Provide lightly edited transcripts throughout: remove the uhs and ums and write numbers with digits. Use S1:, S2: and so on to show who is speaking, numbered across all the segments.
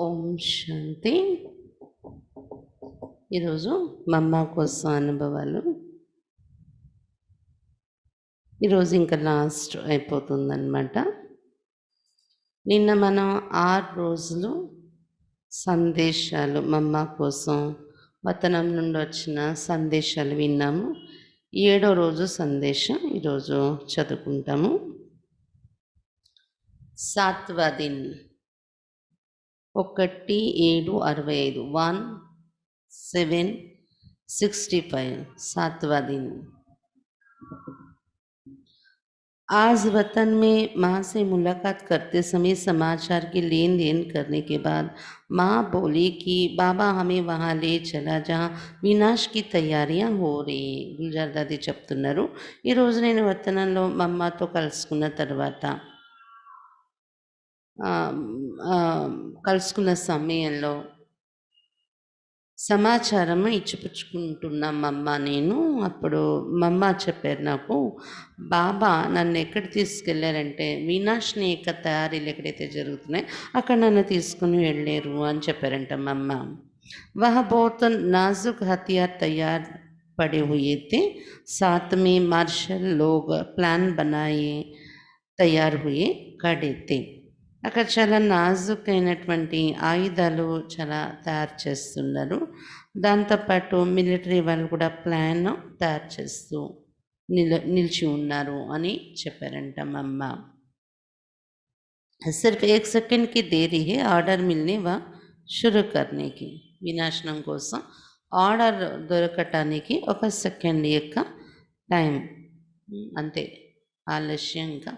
S1: ఓం శాంతి. ఈరోజు మమ్మ కోసం అనుభవాలు. ఈరోజు ఇంకా లాస్ట్ అయిపోతుందన్నమాట. నిన్న మనం 6 రోజులు సందేశాలు మమ్మ కోసం వతనం నుండి వచ్చిన సందేశాలు విన్నాము. 7వ రోజు సందేశం ఈరోజు చదువుకుంటాము. 7వ దిన్ 1/7/65 1765 7वां दिन। आज वतन में माँ से मुलाकात करते समय समाचार की लेन देन करने के बाद माँ बोली कि बाबा हमें वहाँ ले चला जहाँ विनाश की तैयारियां हो रही। గుల్జార్ దాది చెప్తున్నారు, ఈరోజు నేను వతనంలో మమ్మతో కలుసుకున్న తర్వాత కలుసుకున్న సమయంలో సమాచారం ఇచ్చిపుచ్చుకుంటున్నాం మమ్మ నేను. అప్పుడు మమ్మ చెప్పారు నాకు, బాబా నన్ను ఎక్కడ తీసుకెళ్ళారంటే వినాశని యొక్క తయారీలు ఎక్కడైతే జరుగుతున్నాయో అక్కడ నన్ను తీసుకుని వెళ్ళారు అని చెప్పారంట మమ్మ. वह बहुत नाजुक हथियार तैयार पड़े हुए थे। साथ में मार्शल लोग प्लान बनाए तैयार हुए खड़े थे। అక్కడ చాలా నాజుకైనటువంటి ఆయుధాలు చాలా తయారు చేస్తున్నారు. దాంతోపాటు మిలిటరీ వాళ్ళు కూడా ప్లాన్ తయారు చేస్తూ నిలిచి ఉన్నారు అని చెప్పారంట మమ్మ. सिर्फ 1 सेकंड की देरी है ఆర్డర్ మిల్నే వా షురు కర్నేకి. వినాశనం కోసం ఆర్డర్ దొరకటానికి 1 సెకండ్ యొక్క టైం అంతే, ఆలస్యంగా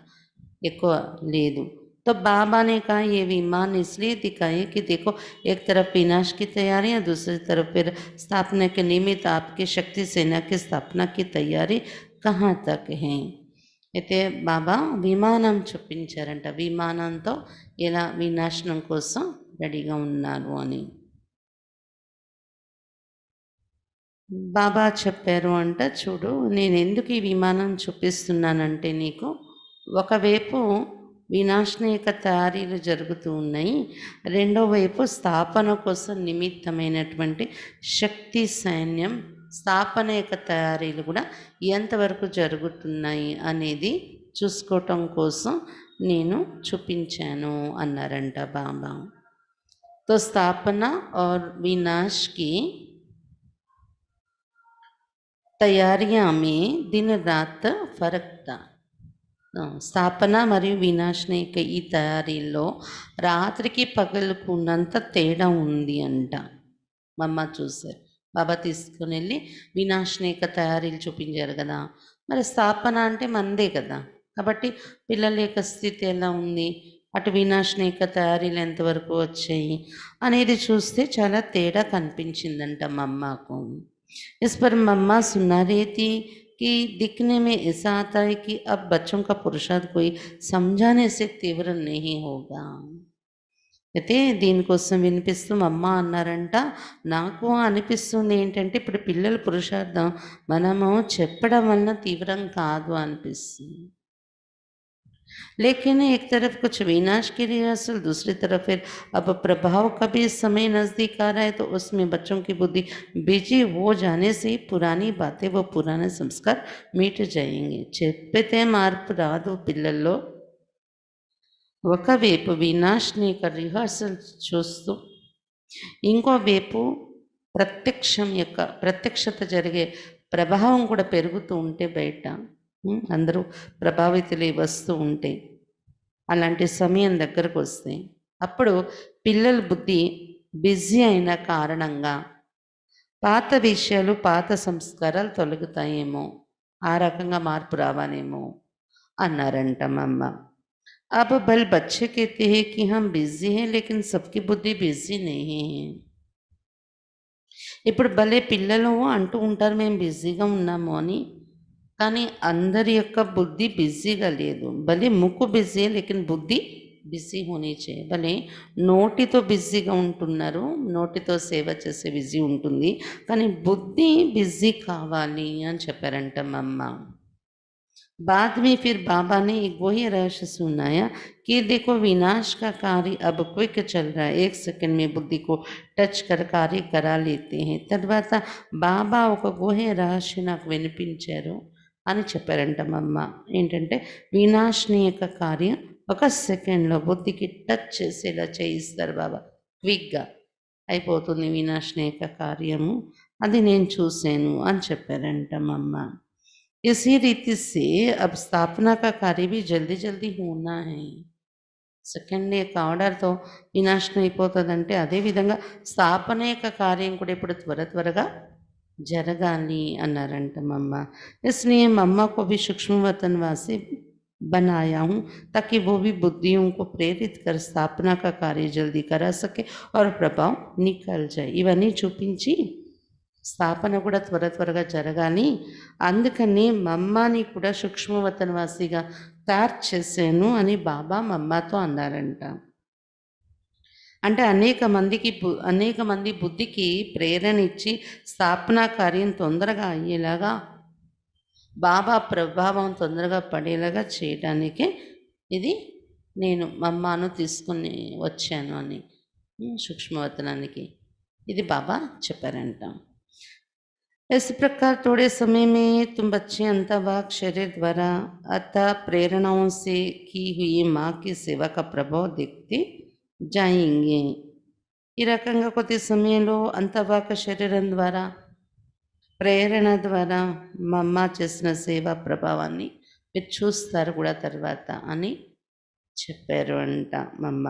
S1: ఎక్కువ లేదు. तो बाबा ने कहा ये विमान इसलिए दिखाए कि देखो एक तरफ विनाश की तैयारी है, दूसरी तरफ फिर स्थापना के निमित्त आपकी शक्ति सेना की स्थापना की तैयारी कहाँ तक है. అయితే బాబా విమానం చూపించారంట, విమానంతో ఎలా వినాశనం కోసం రెడీగా ఉన్నారు అని. బాబా చెప్పారు అంట, చూడు నేను ఎందుకు ఈ విమానం చూపిస్తున్నానంటే నీకు, ఒకవైపు వినాశనీయక తయారీలు జరుగుతూ ఉన్నాయి, రెండో వైపు స్థాపన కోసం నిమిత్తమైనటువంటి శక్తి సైన్యం స్థాపన యొక్క తయారీలు కూడా ఎంతవరకు జరుగుతున్నాయి అనేది చూసుకోవటం కోసం నేను చూపించాను అన్నారంట బాబా. తో స్థాపన और विनाश की तैयारियां में दिन रात फर्क था. స్థాపన మరియు వినాశనీక ఈ తయారీల్లో రాత్రికి పగలుకు ఉన్నంత తేడా ఉంది అంట. మమ్మ చూశారు, బాబా తీసుకుని వెళ్ళి వినాశనీక తయారీలు చూపించారు కదా, మరి స్థాపన అంటే మందే కదా, కాబట్టి పిల్లల యొక్క స్థితి ఎలా ఉంది, అటు వినాశనీక తయారీలు ఎంతవరకు వచ్చాయి అనేది చూస్తే చాలా తేడా కనిపించిందంట మమ్మకు. इस पर मम्मा सुना रही थी कि दिखने में ऐसा आता है कि अब बच्चों का पुरुषार्थ कोई समझाने से तीव्र नहीं होगा. అయితే దీనికోసం వినిపిస్తూ అమ్మ అన్నారంట, నాకు అనిపిస్తుంది ఏంటంటే ఇప్పుడు పిల్లల పురుషార్థం మనము చెప్పడం వలన తీవ్రం కాదు అనిపిస్తుంది. लेकिन एक तरफ कुछ विनाश की रिहर्सल, दूसरी तरफ फिर अब प्रभाव का भी समय नज़दीक आ रहा है, तो उसमें बच्चों की बुद्धि बिजी हो जाने से पुरानी बातें वो पुराने संस्कार मिट जाएंगे. చెప్పితే మార్పు రాదు పిల్లల్లో. ఒకవైపు వినాశనీక రిహర్సల్ చూస్తూ ఇంకో వైపు ప్రత్యక్షత జరిగే ప్రభావం కూడా పెరుగుతూ ఉంటే బయట అందరూ ప్రభావితులై వస్తూ ఉంటే, అలాంటి సమయం దగ్గరకు వస్తే అప్పుడు పిల్లల బుద్ధి బిజీ అయిన కారణంగా పాత విషయాలు పాత సంస్కారాలు తొలగుతాయేమో, ఆ రకంగా మార్పు రావాలేమో అన్నారంట మమ్మ. अब बल बच्चे कहते हैं कि हम बिजी हैं लेकिन सबकी बुद्धि बिजी नहीं है. ఇప్పుడు భలే పిల్లలు అంటూ ఉంటారు మేము బిజీగా ఉన్నాము అని, కానీ అందరి యొక్క బుద్ధి బిజీగా లేదు. భలే ముక్కు బిజీ లేకిన్ బుద్ధి బిజీ హోనీ चाहिए. భలే నోటితో బిజీగా ఉంటున్నారు, నోటితో సేవ చేసే బిజీ ఉంటుంది, కానీ బుద్ధి బిజీ కావాలి అని చెప్పారంట మమ్మ. बाद में फिर बाबा ने एक वही रहस्य सुनाया कि देखो विनाश का कार्य अब क्विक चल रहा है, 1 సెకండ్ में बुद्धि को టచ్ कर कार्य करा लेते हैं. తర్వాత బాబా ఒక గుహ్య రహస్యం నాకు వినిపించారు అని చెప్పారంట మా అమ్మ. ఏంటంటే వినాశని యొక్క కార్యం 1 సెకండ్లో బుద్ధికి టచ్ చేసేలా చేయిస్తారు బాబా. క్విక్గా అయిపోతుంది వినాశని యొక్క కార్యము. అది నేను చూశాను అని చెప్పారంట మా అమ్మ. इसी रीति से अब स्थापना का कार्य भी जल्दी जल्दी होना है. సెకండ్ యొక్క ఆర్డర్తో వినాశనం అయిపోతుందంటే అదేవిధంగా స్థాపన యొక్క కార్యం కూడా ఇప్పుడు త్వరగా జరగాలి అన్నారంట మమ్మ. इसलिए मम्मा को भी सूक्ष्म वतनवासी बनाया हूँ ताकि वो भी बुद्धियों को प्रेरित कर स्थापना का कार्य जल्दी करा सके और प्रभाव निकल जाए. ఇవన్నీ చూపించి స్థాపన కూడా త్వరగా జరగాలి, అందుకని మమ్మని కూడా సూక్ష్మవతనవాసిగా తయారు చేశాను అని బాబా మమ్మతో అన్నారంట. అంటే అనేక మంది బుద్ధికి ప్రేరణ ఇచ్చి స్థాపనా కార్యం తొందరగా అయ్యేలాగా, బాబా ప్రభావం తొందరగా పడేలాగా చేయడానికే ఇది నేను మమ్మను తీసుకుని వచ్చాను అని సూక్ష్మవతనానికి ఇది బాబా చెప్పారంట. इस प्रकार थोड़े समय में तुम बच्चे अंतर्वाक शरीर द्वारा अतः प्रेरणाओं से की हुई माँ की सेवा का प्रभाव देखते जाएंगे. ఈ రకంగా కొద్ది సమయంలో అంతర్వాక శరీరం ద్వారా ప్రేరణ ద్వారా మా అమ్మ చేసిన సేవా ప్రభావాన్ని మీరు చూస్తారు కూడా తర్వాత అని చెప్పారు అంట మా అమ్మ.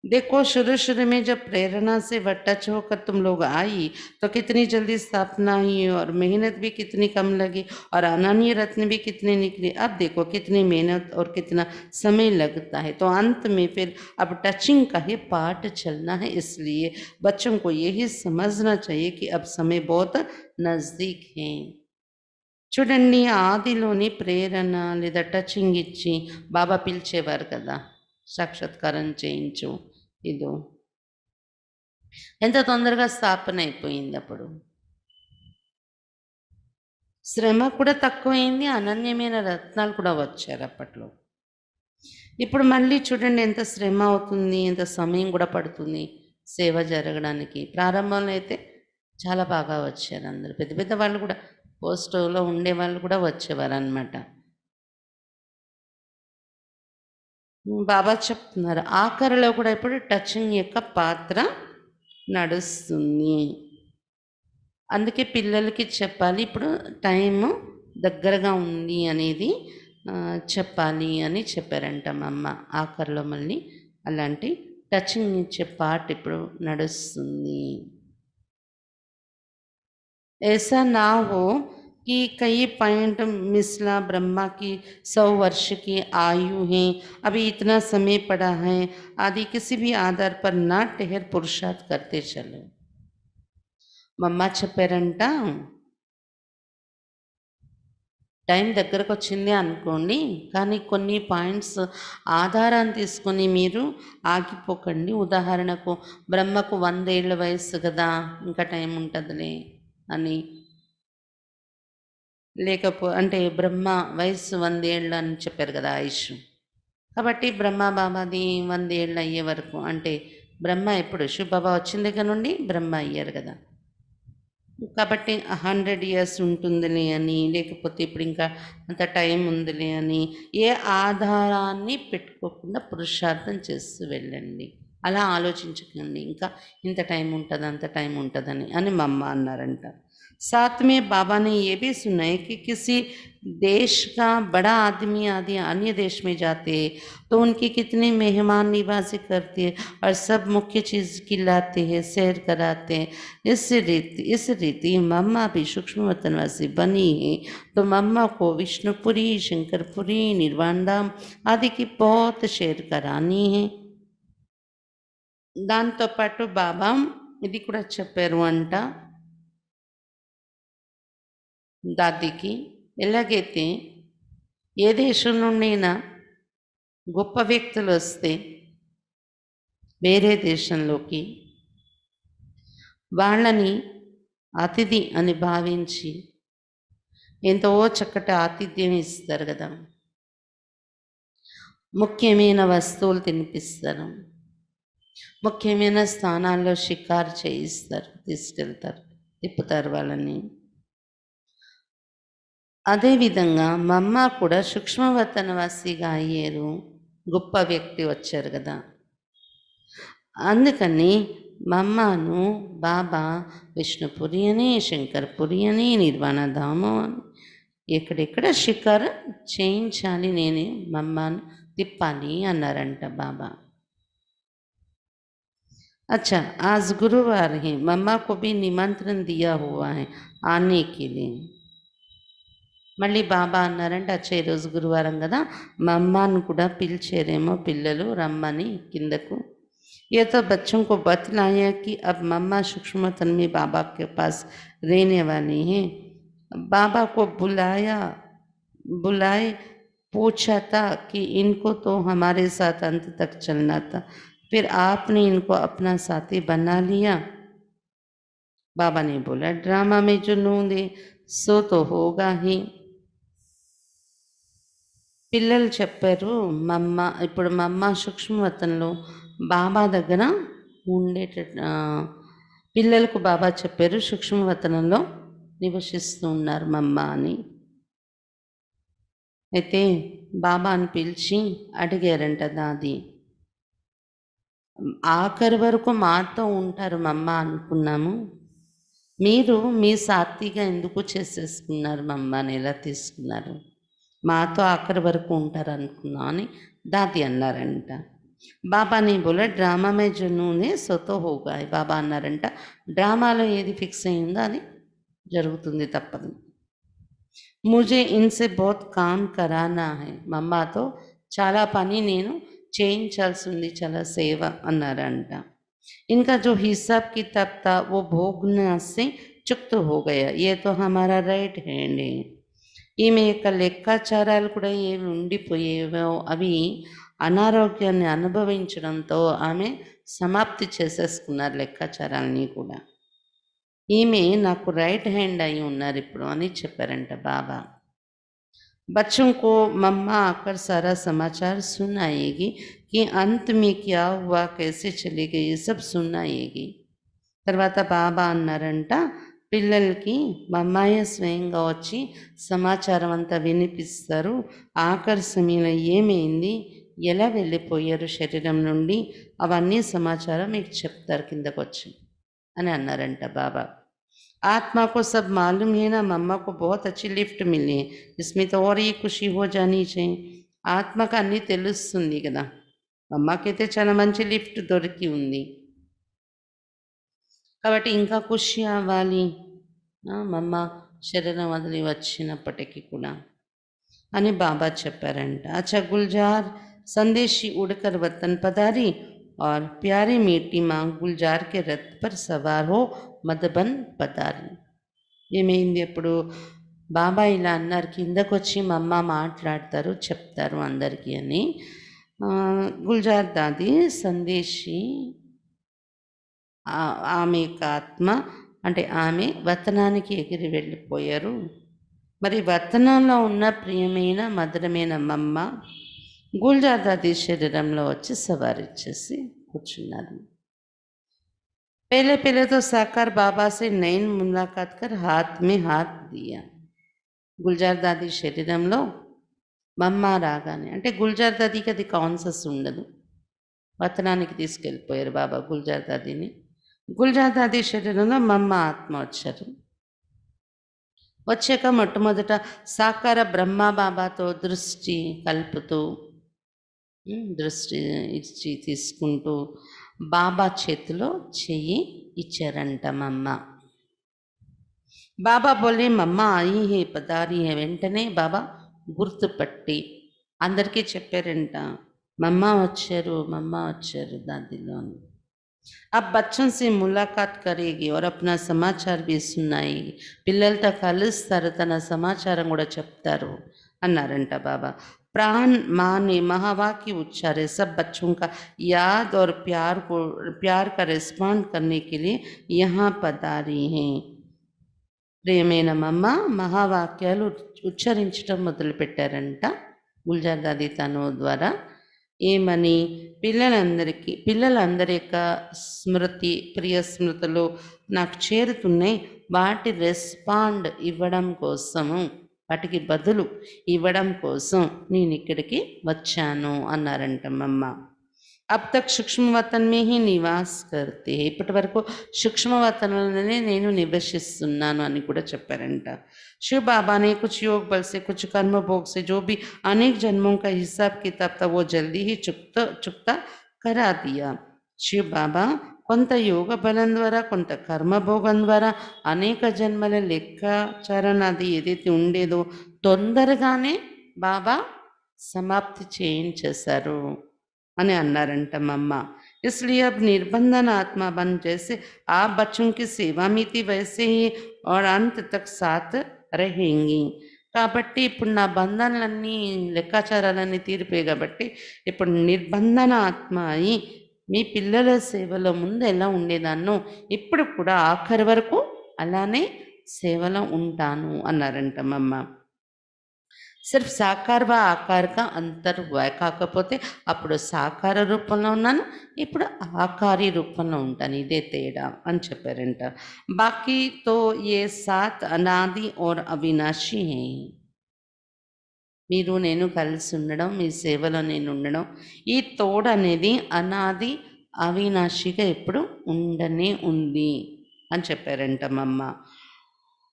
S1: देखो शुरू में जब प्रेरणा से टच होकर तुम लोग आई तो कितनी जल्दी स्थापना हुई और मेहनत भी कितनी कम लगी और अनन्य रत्न भी कितने निकले. अब देखो कितनी मेहनत और कितना समय लगता है. तो अंत में फिर अब टचिंग का ही पार्ट चलना है. इसलिए बच्चों को यही समझना चाहिए कि अब समय बहुत नज़दीक है. చూడండి ఆదిలోని ప్రేరణ లేదా టచింగ్ ఇచ్చి బాబా పిలిచేవారు కదా, సాక్షాత్కారం చేయించు, ఇదో ఎంత తొందరగా స్థాపన అయిపోయింది. అప్పుడు శ్రమ కూడా తక్కువైంది, అనన్యమైన రత్నాలు కూడా వచ్చారు అప్పట్లో. ఇప్పుడు మళ్ళీ చూడండి ఎంత శ్రమ అవుతుంది, ఎంత సమయం కూడా పడుతుంది సేవ జరగడానికి. ప్రారంభంలో అయితే చాలా బాగా వచ్చారు అందరు, పెద్ద పెద్ద వాళ్ళు కూడా, పోస్టులో ఉండే వాళ్ళు కూడా వచ్చేవారు అన్నమాట. బాబా చెప్తున్నారు ఆఖరిలో కూడా ఇప్పుడు టచింగ్ యొక్క పాత్ర నడుస్తుంది. అందుకే పిల్లలకి చెప్పాలి ఇప్పుడు టైము దగ్గరగా ఉంది అనేది చెప్పాలి అని చెప్పారంట మా అమ్మ. ఆఖరిలో మళ్ళీ అలాంటి టచింగ్ ఇచ్చే పార్ట్ ఇప్పుడు నడుస్తుంది. ऐसा ना हो कि कई पॉइंट मिसला ब्रह्मा की 100 वर्ष की आयु है, अभी इतना समय पड़ा है आदि किसी भी आधार पर ना ठहर पुरुषार्थ करते चलो. మమ్మ చెప్పారంట టైం దగ్గరకు వచ్చింది అనుకోండి, కానీ కొన్ని పాయింట్స్ ఆధారాన్ని తీసుకొని మీరు ఆగిపోకండి. ఉదాహరణకు బ్రహ్మకు 100 ఏళ్ళ వయస్సు కదా, ఇంకా టైం ఉంటుందిలే అని, అంటే బ్రహ్మ వయస్సు 100 ఏళ్ళు అని చెప్పారు కదా ఆయుష్. కాబట్టి బ్రహ్మ బాబాది 100 ఏళ్ళు అయ్యే వరకు, అంటే బ్రహ్మ ఎప్పుడు శివబాబా వచ్చిన దగ్గర నుండి బ్రహ్మ అయ్యారు కదా, కాబట్టి 100 ఇయర్స్ ఉంటుందిలే అని, లేకపోతే ఇప్పుడు ఇంకా అంత టైం ఉందిలే అని ఏ ఆధారాన్ని పెట్టుకోకుండా పురుషార్థం చేస్తూ వెళ్ళండి. అలా ఆలోచించకండి ఇంకా ఇంత టైం ఉంటుంది అంత టైం ఉంటుందని అని మా అమ్మ అన్నారంట. साथ में बाबा ने ये भी सुना है कि किसी देश का बड़ा आदमी आदि अन्य देश में जाते तो उनकी कितनी मेहमान निवासी करते हैं और सब मुख्य चीज़ खिलाते हैं, सैर कराते हैं. इस रीति मम्मा भी सूक्ष्म वतनवासी बनी है तो मम्मा को विष्णुपुरी, शंकरपुरी, निर्वाण धाम आदि की बहुत सैर करानी है. దాంతో పాటు బాబా ఇది కూడా చెప్పారు అంట దాదికి, ఎలాగైతే ఏ దేశం నుండైనా గొప్ప వ్యక్తులు వస్తే వేరే దేశంలోకి వాళ్ళని అతిథి అని భావించి ఎంతో చక్కటి ఆతిథ్యం ఇస్తారు కదా, ముఖ్యమైన వస్తువులు తినిపిస్తారు, ముఖ్యమైన స్థానాల్లో షికారు చేయిస్తారు, తీసుకెళ్తారు, తిప్పుతారు వాళ్ళని. అదేవిధంగా మమ్మ కూడా సూక్ష్మవతనవాసిగా అయ్యారు, గొప్ప వ్యక్తి వచ్చారు కదా. అందుకని మమ్మను బాబా విష్ణుపురి అని, శంకర్పురి అని, నిర్వాణధామం అని ఎక్కడెక్కడ షికారు చేయించాలి, నేనే మమ్మను తిప్పాలి అన్నారంట బాబా. अच्छा, आज गुरुवार है, मम्मा को भी निमंत्रण दिया हुआ है आने के लिए. మళ్ళీ బాబా అన్నారంటే అచ్చా ఈరోజు గురువారం కదా, మా అమ్మను కూడా పిలిచారేమో పిల్లలు రమ్మని కిందకు. ये तो बच्चों को बतलाया कि अब मम्मा सूक्ष्मतन में बाबा के पास रहने वाली हैं. बाबा को बुलाए पूछा था कि इनको तो हमारे साथ अंत तक चलना था, फिर आपने इनको अपना साथी बना लिया. बाबा ने बोला ड्रामा में जो नूं दे सो तो होगा ही. పిల్లలు చెప్పారు మమ్మ, ఇప్పుడు మమ్మ సూక్ష్మవతంలో బాబా దగ్గర పిల్లలకు బాబా చెప్పారు సూక్ష్మవతనంలో నివసిస్తూ ఉన్నారు మమ్మ అని. అయితే బాబాని పిలిచి అడిగారంట దాది, ఆఖరి వరకు మాతో ఉంటారు మమ్మ అనుకున్నాము, మీరు మీ సాత్విగా ఎందుకు చేసేసుకున్నారు మమ్మని, ఎలా తీసుకున్నారు, మాతో ఆఖరి వరకు ఉంటారు అనుకున్నా అని దాది అన్నారంట. బాబాని బోలా డ్రామా మే జునూనే సోతో హోగా. బాబా అన్నారంట డ్రామాలో ఏది ఫిక్స్ అయిందో అది జరుగుతుంది, తప్పదు. ముజే ఇన్సే బహుత్ కామ్ కరానా హై, మమ్మాతో చాలా పని నేను చేయించాల్సి ఉంది, చాలా సేవ అన్నారంట. इनका जो हिसाब किताब था वो भोगने से चुक्त हो गया, ये तो हमारा राइट हैंड है. ఈమె యొక్క లెక్కాచారాలు కూడా ఏమి ఉండిపోయేవో అవి అనారోగ్యాన్ని అనుభవించడంతో ఆమె సమాప్తి చేసేసుకున్నారు లెక్కాచారాలని కూడా. ఈమె నాకు రైట్ హ్యాండ్ అయి ఉన్నారు ఇప్పుడు అని చెప్పారంట బాబా. बच्चों को मम्मा आकर सारा समाचार सुनाएगी कि अंत में क्या हुआ, कैसे चली गई, ये सब सुनाएगी. తర్వాత బాబా అన్నారంట పిల్లలకి మమ్మాయే స్వయంగా వచ్చి సమాచారం అంతా వినిపిస్తారు, ఆఖరి సమయంలో ఏమైంది, ఎలా వెళ్ళిపోయారు శరీరం నుండి, అవన్నీ సమాచారం మీకు చెప్తారు కిందకు వచ్చి అని అన్నారంట బాబా. आत्मा को सब मालूम है ना, मम्मा को बहुत अच्छी लिफ्ट मिली है, इसमें तो और ही खुशी हो जानी चाहिए. ఆత్మకు అన్నీ తెలుస్తుంది కదా, అమ్మకైతే చాలా మంచి లిఫ్ట్ దొరికి ఉంది కాబట్టి ఇంకా ఖుషి అవ్వాలి మమ్మ శరీరం వదిలి వచ్చినప్పటికీ కూడా అని బాబా చెప్పారంట. అచ్చా గుల్జార్ సందేశీ उड़कर वतन पधारी और प्यारी मीठी माँ गुलजार के रथ पर सवार हो మధుబన్ పదారి. ఏమైంది అప్పుడు బాబా ఇలా అన్నారు, కిందకు వచ్చి మమ్మ మాట్లాడతారు చెప్తారు అందరికీ అని. గుల్జార్ దాది సందేశి ఆమె యొక్క ఆత్మ అంటే ఆమె వతనానికి ఎగిరి వెళ్ళిపోయారు. మరి వతనంలో ఉన్న ప్రియమైన మధురమైన మమ్మ గుల్జార్ దాది శరీరంలో వచ్చి సవారిచ్చేసి కూర్చున్నారు. पहले पहले तो साकार बाबा से नैन मुलाकात कर हाथ में हाथ दिया. గుల్జార్ దాది శరీరంలో మమ్మ రాగానే, అంటే గుల్జార్ దాదికి అది కాన్సెస్ ఉండదు, వతనానికి తీసుకెళ్ళిపోయారు బాబా గుల్జార్ దాదిని. గుల్జార్ దాది శరీరంలో మమ్మ ఆత్మ వచ్చారు. వచ్చాక మొట్టమొదట సాకార బ్రహ్మ బాబాతో దృష్టి కలుపుతూ దృష్టి ఇచ్చి తీసుకుంటూ బాబా చేతిలో చెయ్యి ఇచ్చారంట మమ్మ. బాబా బోలే మమ్మ ఆయి హే పదారి హే, వెంటనే బాబా గుర్తుపట్టి అందరికీ చెప్పారంట మమ్మ వచ్చారు దాదిలోని. अब बच्चों से मुलाकात करेगी और अपना समाचार भी सुनाएगी. పిల్లలతో కలుస్తారు, తన సమాచారం కూడా చెప్తారు అన్నారంట బాబా. प्राण माँ ने महावाक्य उच्चारे, सब बच्चों का याद और प्यार का रिस्पॉन्ड करने के लिए यहाँ पधारी हैं. ప్రియమైన మమ్మ మహావాక్యాలు ఉచ్చరించటం మొదలుపెట్టారంట గుల్జార్ దాది తను ద్వారా. ఏమని? పిల్లలందరి యొక్క స్మృతి, ప్రియ స్మృతులు నాకు చేరుతున్నాయి. వాటి రెస్పాండ్ ఇవ్వడం కోసము, వాటికి బదులు ఇవ్వడం కోసం నేను ఇక్కడికి వచ్చాను అన్నారంట మమ్మ. अब तक सूक्ष्म वतन में ही నివాస్ करते ఇప్పటి వరకు సూక్ష్మ వతనంలోనే నేను నివసిస్తున్నాను అని కూడా చెప్పారంట. शिव बाबा ने कुछ योग बल से, कुछ कर्म भोग से जो भी अनेक जन्मों का हिसाब किताब था वो जल्दी ही चुकता करा दिया. शिव बाबा కొంత యోగ బలం ద్వారా, కొంత కర్మభోగం ద్వారా అనేక జన్మల లెక్కాచారణ అది ఏదైతే ఉండేదో తొందరగానే బాబా సమాప్తి చేయించేశారు అని అన్నారంట మమ్మ. इसलिए अब निर्बंधन आत्मा बन जैसे आप बच्चों की सेवा में थी वैसे ही और अंत तक साथ रहेंगी. కాబట్టి ఇప్పుడు నా బంధనలన్నీ, లెక్కాచారాలన్నీ తీరిపోయాయి కాబట్టి ఇప్పుడు నిర్బంధన ఆత్మ అయి మీ పిల్లల సేవలో ముందు ఎలా ఉండేదాన్నో ఇప్పుడు కూడా ఆఖరి వరకు అలానే సేవలో ఉంటాను అన్నారంట మమ్మ. సిర్ఫ్ సాకార వ ఆకార కా అంతర్ హువా హై. కాకపోతే అప్పుడు సాకార రూపంలో ఉన్నాను, ఇప్పుడు ఆకారి రూపంలో ఉంటాను, ఇదే తేడా అని చెప్పారంట. బాకీ తో ఏ సాత్ అనాది और అవినాశి హై. మీరు నేను కలిసి ఉండడం, మీ సేవలో నేను ఉండడం, ఈ తోడు అనేది అనాది అవినాశిగా ఎప్పుడు ఉండనే ఉంది అని చెప్పారంట మమ్మ.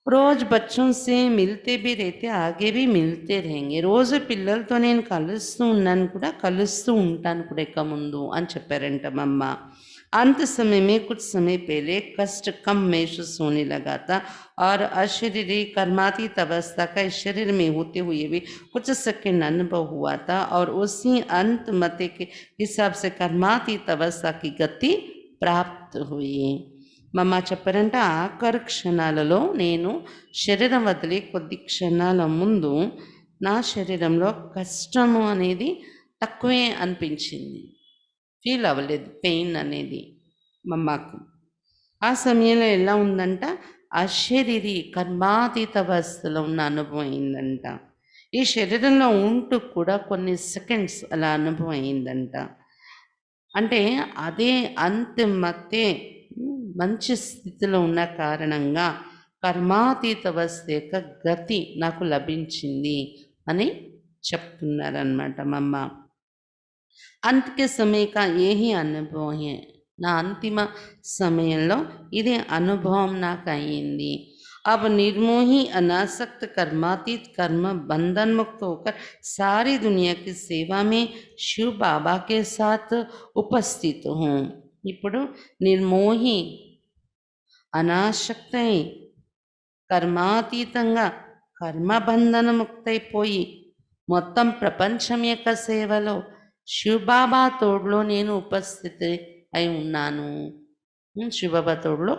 S1: రోజు బచ్చోं से मिलते भी रहते, आगे भी मिलते रहेंगे. రోజు పిల్లలతో నేను కలుస్తూ ఉన్నాను కూడా, కలుస్తూ ఉంటాను కూడా ఇక ముందు అని చెప్పారంట మమ్మ. अंत समय में कुछ समय पहले कष्ट कम महसूस होने लगा था और अशरीरी कर्मातीत अवस्था का इस शरीर में होते हुए भी कुछ सेकंड अनुभव हुआ था और उसी अंत मते के हिसाब से कर्मातीत अवस्था की गति प्राप्त हुई. మమ్మ చెప్పారంట, ఆఖరి క్షణాలలో నేను శరీరం వదిలి కొద్ది క్షణాల ముందు నా శరీరంలో కష్టము అనేది తక్కువే అనిపించింది, ఫీల్ అవ్వలేదు పెయిన్ అనేది మమ్మకు. ఆ సమయంలో ఎలా ఉందంట, అశరీరి కర్మాతీత అవస్థలో ఉన్న అనుభవం అయిందంట. ఈ శరీరంలో ఉంటూ కూడా కొన్ని సెకండ్స్ అలా అనుభవం అయిందంట. అంటే అదే అంతిమతే మంచి స్థితిలో ఉన్న కారణంగా కర్మాతీత అవస్థ యొక్క గతి నాకు లభించింది అని చెప్తున్నారన్నమాట మమ్మ. अंत के समय का यही అనుభవం है. నా అంతిమ సమయంలో ఇదే అనుభవం నాకు అయ్యింది. अब निर्मोही अनासक्त कर्मातीत कर्म बंधन मुक्त होकर सारी दुनिया की सेवा में शिव बाबा के साथ उपस्थित हूँ. ఇప్పుడు నిర్మోహి, అనాసక్తై, కర్మాతీతంగా కర్మబంధన ముక్తైపోయి మొత్తం ప్రపంచం యొక్క సేవలో శివబాబా తోడులో నేను ఉపస్థితి అయి ఉన్నాను. శివబాబా తోడులో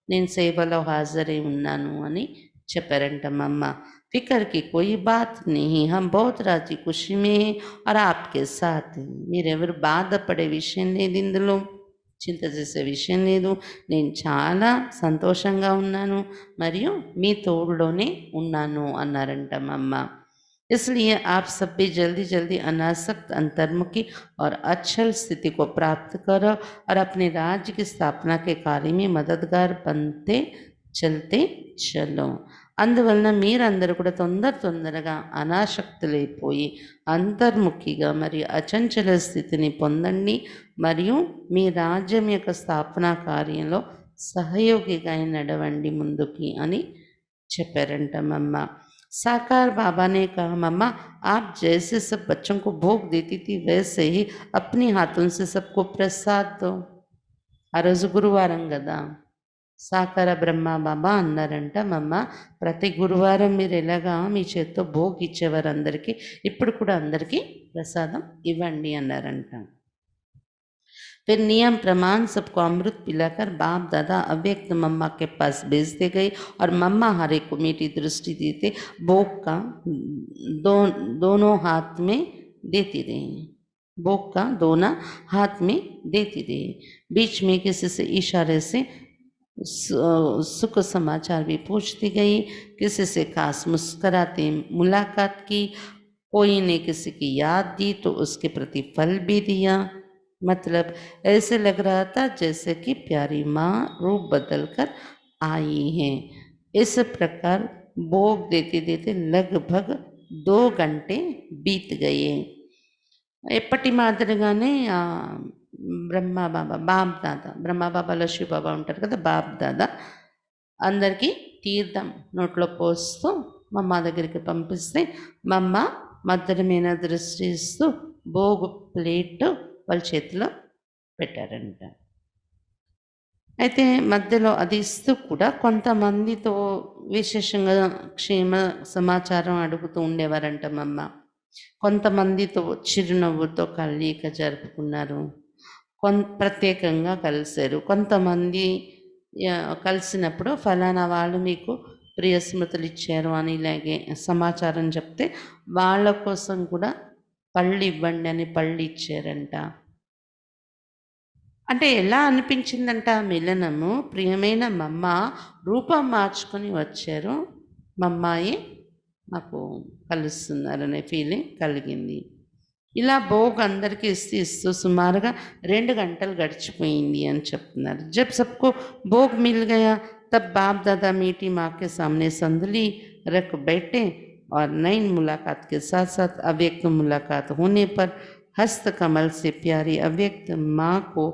S1: నేను సేవలో హాజరై ఉన్నాను అని చెప్పారంట మమ్మ. ఫికర్ కి కోయి బాత్ నహీ, హమ్ బహుత్ రాజీ ఖుషి మే और आपके साथ. మీరెవరు బాధపడే విషయం లేదు, ఇందులో చింత చేసే విషయం లేదు, నేను చాలా సంతోషంగా ఉన్నాను మరియు మీ తోడులోనే ఉన్నాను అన్నారంట మమ్మ. इसलिए आप सब भी जल्दी जल्दी अनासक्त, अंतर्मुखी और अचल स्थिति को प्राप्त करो और अपने राज्य की स्थापना के कार्य में मददगार बनते चलते चलो. అందువలన మీరందరూ కూడా తొందరగా అనాసక్తులైపోయి అంతర్ముఖిగా మరియు అచంచల స్థితిని పొందండి మరియు మీ రాజ్యం యొక్క స్థాపనా కార్యంలో సహయోగిగా నడవండి ముందుకి అని చెప్పారంట మమ్మ. साकार बाबा ने कहा, मम्मा आप जैसे सब बच्चों को भोग देती थी वैसे ही अपने हाथों से सबको प्रसाद दो. ఆ రోజు గురువారం కదా, సాకార బ్రహ్మ బాబా అన్నారంట, మమ్మ ప్రతి గురువారం మీరు ఎలాగా మీ చేత్తో భోగ్ ఇచ్చేవారు అందరికీ, ఇప్పుడు కూడా అందరికీ ప్రసాదం ఇవ్వండి అన్నారంట. फिर नियम प्रमाण सबको अमृत पिलाकर बाप दादा अव्यक्त मम्मा के पास भेजते गए और मम्मा हर एक को मीठी दृष्टि देते भोग का दोनों हाथ में देती रही. भोग का दोनों हाथ में देती रही. बीच में किसी से इशारे से सुख समाचार भी पूछती गई, किसी से खास मुस्कुराती मुलाकात की, कोई ने किसी की याद दी तो उसके प्रति फल भी दिया। मतलब ऐसे लग रहा था जैसे कि प्यारी माँ रूप बदल कर आई हैं। इस प्रकार भोग देते देते लगभग 2 घंटे बीत गए। ఎప్పటి మాదిరిగానే బ్రహ్మ బాబా బాబ్ దాదా బ్రహ్మ బాబా లక్ష్మీ బాబా ఉంటారు కదా, బాబ్ దాదా అందరికీ తీర్థం నోట్లో పోస్తూ మమ్మ దగ్గరికి పంపిస్తే మమ్మ మధురమైన దృష్టి ఇస్తూ భోగు ప్లేట్ వాళ్ళ చేతిలో పెట్టారంట. అయితే మధ్యలో అది ఇస్తూ కూడా కొంతమందితో విశేషంగా క్షేమ సమాచారం అడుగుతూ ఉండేవారంట మమ్మ. కొంతమందితో చిరునవ్వుతో కలయిక జరుపుకున్నారు. ప్రత్యేకంగా కలిశారు. కొంతమంది కలిసినప్పుడు ఫలానా వాళ్ళు మీకు ప్రియ స్మృతులు ఇచ్చారు అని ఇలాగే సమాచారం చెప్తే వాళ్ళ కోసం కూడా పళ్ళు ఇవ్వండి అని పళ్ళు ఇచ్చారంట. అంటే ఎలా అనిపించిందంట ఆ మిలనము, ప్రియమైన మమ్మ రూపం మార్చుకొని వచ్చారు, మమ్మాయి మాకు కలుస్తున్నారనే ఫీలింగ్ కలిగింది. ఇలా భోగ్ అందరికీ ఇస్తూ సుమారుగా 2 గంటలు గడిచిపోయింది అని చెప్తున్నారు. जब सबको भोग मिल गया तब बाप दादा मीठी माँ के सामने संदली रख बैठे और नई मुलाकात के साथ साथ अव्यक्त मुलाकात होने पर हस्त कमल से प्यारी अव्यक्त माँ को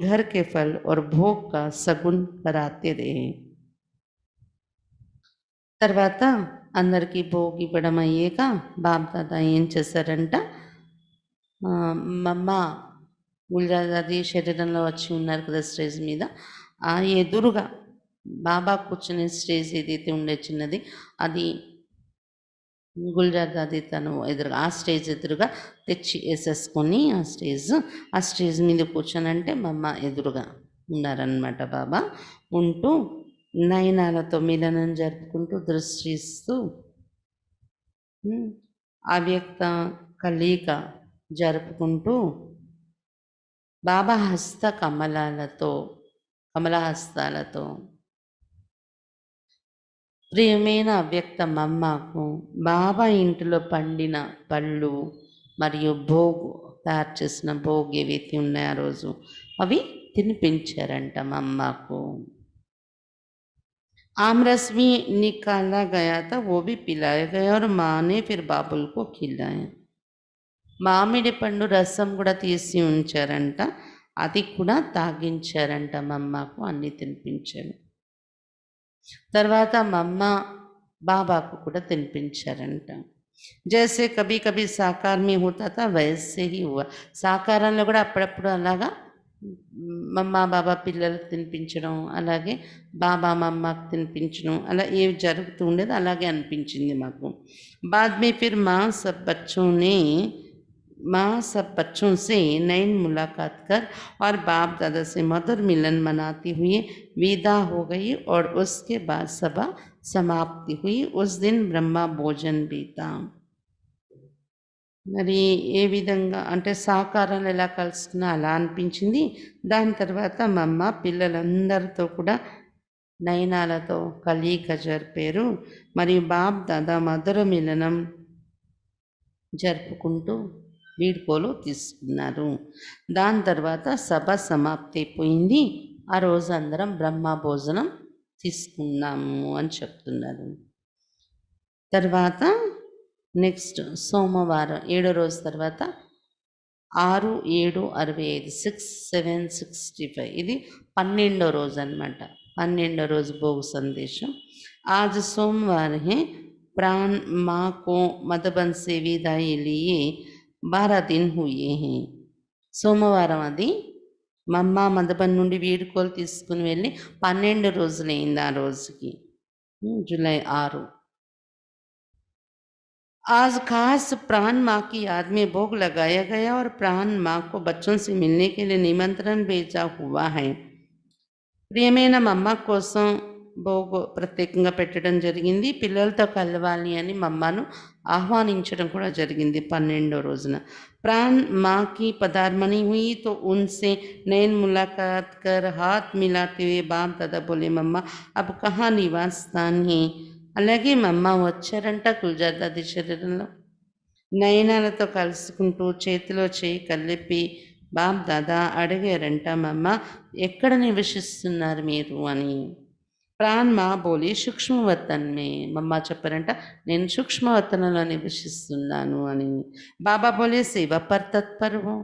S1: घर के फल और भोग का सगुन कराते रहे. తర్వాత అందరికీ భోగి ఇవ్వడం అయ్యాక బాప్ దాదా ఏం చేశారంట, మమ్మ గుల్జాదాది శరీరంలో వచ్చి ఉన్నారు కదా స్టేజ్ మీద, ఆ ఎదురుగా బాబా కూర్చునే స్టేజ్ ఏదైతే ఉండే చిన్నది అది గుల్జాదాది తను ఎదురుగా ఆ స్టేజ్ ఎదురుగా తెచ్చి వేసేసుకొని ఆ స్టేజ్ మీద కూర్చొనంటే మమ్మ ఎదురుగా ఉన్నారనమాట. బాబా ఉంటూ నయనాలతో మిలనం జరుపుకుంటూ దృష్టిస్తూ అవ్యక్త కలయిక జరుపుకుంటూ బాబా కమలహస్తాలతో ప్రియమైన అవ్యక్త మమ్మకు బాబా ఇంటిలో పండిన పళ్ళు మరియు భోగు తయారు చేసిన భోగ్ ఏవైతే ఉన్నాయో ఆ రోజు అవి తినిపించారంట మమ్మకు. आमरस भी निकाला गया था, वो भी पिलाया गया और माँ ने फिर बाबुल को खिलाया. మామిడి పండు రసం కూడా తీసి ఉంచారంట, అది కూడా తాగించారంట మమ్మకు, అన్ని తినిపించారు. తర్వాత మమ్మ బాబాకు కూడా తినిపించారంట. జైసే కభీ కభీ సాకార్ మీ హోతా థా వైసే హీ హువా. సాకారంలో కూడా అప్పుడప్పుడు అలాగా మమ్మ బాబా పిల్లలకు తినిపించడం, అలాగే బాబా మమ్మకు తినిపించడం, అలా ఏవి జరుగుతూ ఉండేది అలాగే అనిపించింది మాకు. बाद में फिर माँ सब बच्चों से नई मुलाकात कर और बाप दादा से मधुर मिलन मनाती हुई विदा हो गई और उसके बाद सभा समाप्ति हुई. उस दिन ब्रह्मा भोजन भी था. మరి ఏ విధంగా అంటే సాకారాలు ఎలా కలుసుకున్నా అలా అనిపించింది. దాని తర్వాత మమ్మ పిల్లలందరితో కూడా నయనాలతో కలయిక జరిపారు. మరియు బాప్ దాదా మధుర మిలనం జరుపుకుంటూ వీడ్కోలు తీసుకున్నారు. దాని తర్వాత సభ సమాప్తి అయిపోయింది. ఆ రోజు అందరం బ్రహ్మ భోజనం తీసుకున్నాము అని చెప్తున్నారు. తర్వాత నెక్స్ట్ సోమవారం 7వ రోజు తర్వాత 6/7/65 6/7/65 ఇది 12వ రోజు అనమాట. 12వ రోజు భోగు సందేశం. आज सोमवार है, प्राण माँ को मधुबन से विदाई लिए 12 दिन हुए हैं. సోమవారం అది మమ్మ మధుబన్ నుండి వీడుకోలు తీసుకుని వెళ్ళి 12 రోజులైంది ఆ రోజుకి, జూలై 6. आज खास प्राण माँ की याद में भोग लगाया गया और प्राण माँ को बच्चों से मिलने के लिए निमंत्रण भेजा हुआ है. ప్రియమైన మమ్మ కోసం భోగు ప్రత్యేకంగా పెట్టడం జరిగింది. పిల్లలతో కలవాలి అని మమ్మను ఆహ్వానించడం కూడా జరిగింది 12వ రోజున. प्राण माँ की पधारमनी हुई तो उनसे नैन मुलाकात कर हाथ मिलाते हुए बाप दादा बोले, मम्मा अब कहाँ निवास स्थान है? అలాగే మమ్మ వచ్చారంట గుల్జార్ దాది శరీరంలో. నయనాలతో కలుసుకుంటూ చేతిలో చేయి కలిపి బాప్ దాదా అడిగారంట, మమ్మ ఎక్కడ నివసిస్తున్నారు మీరు అని. ప్రాణ్ మా బోలి సూక్ష్మవతన్ మే, మమ్మ చెప్పారంట నేను సూక్ష్మవతనంలో నివసిస్తున్నాను అని. బాబా బోలే సేవ పర్ తత్పర్ హో,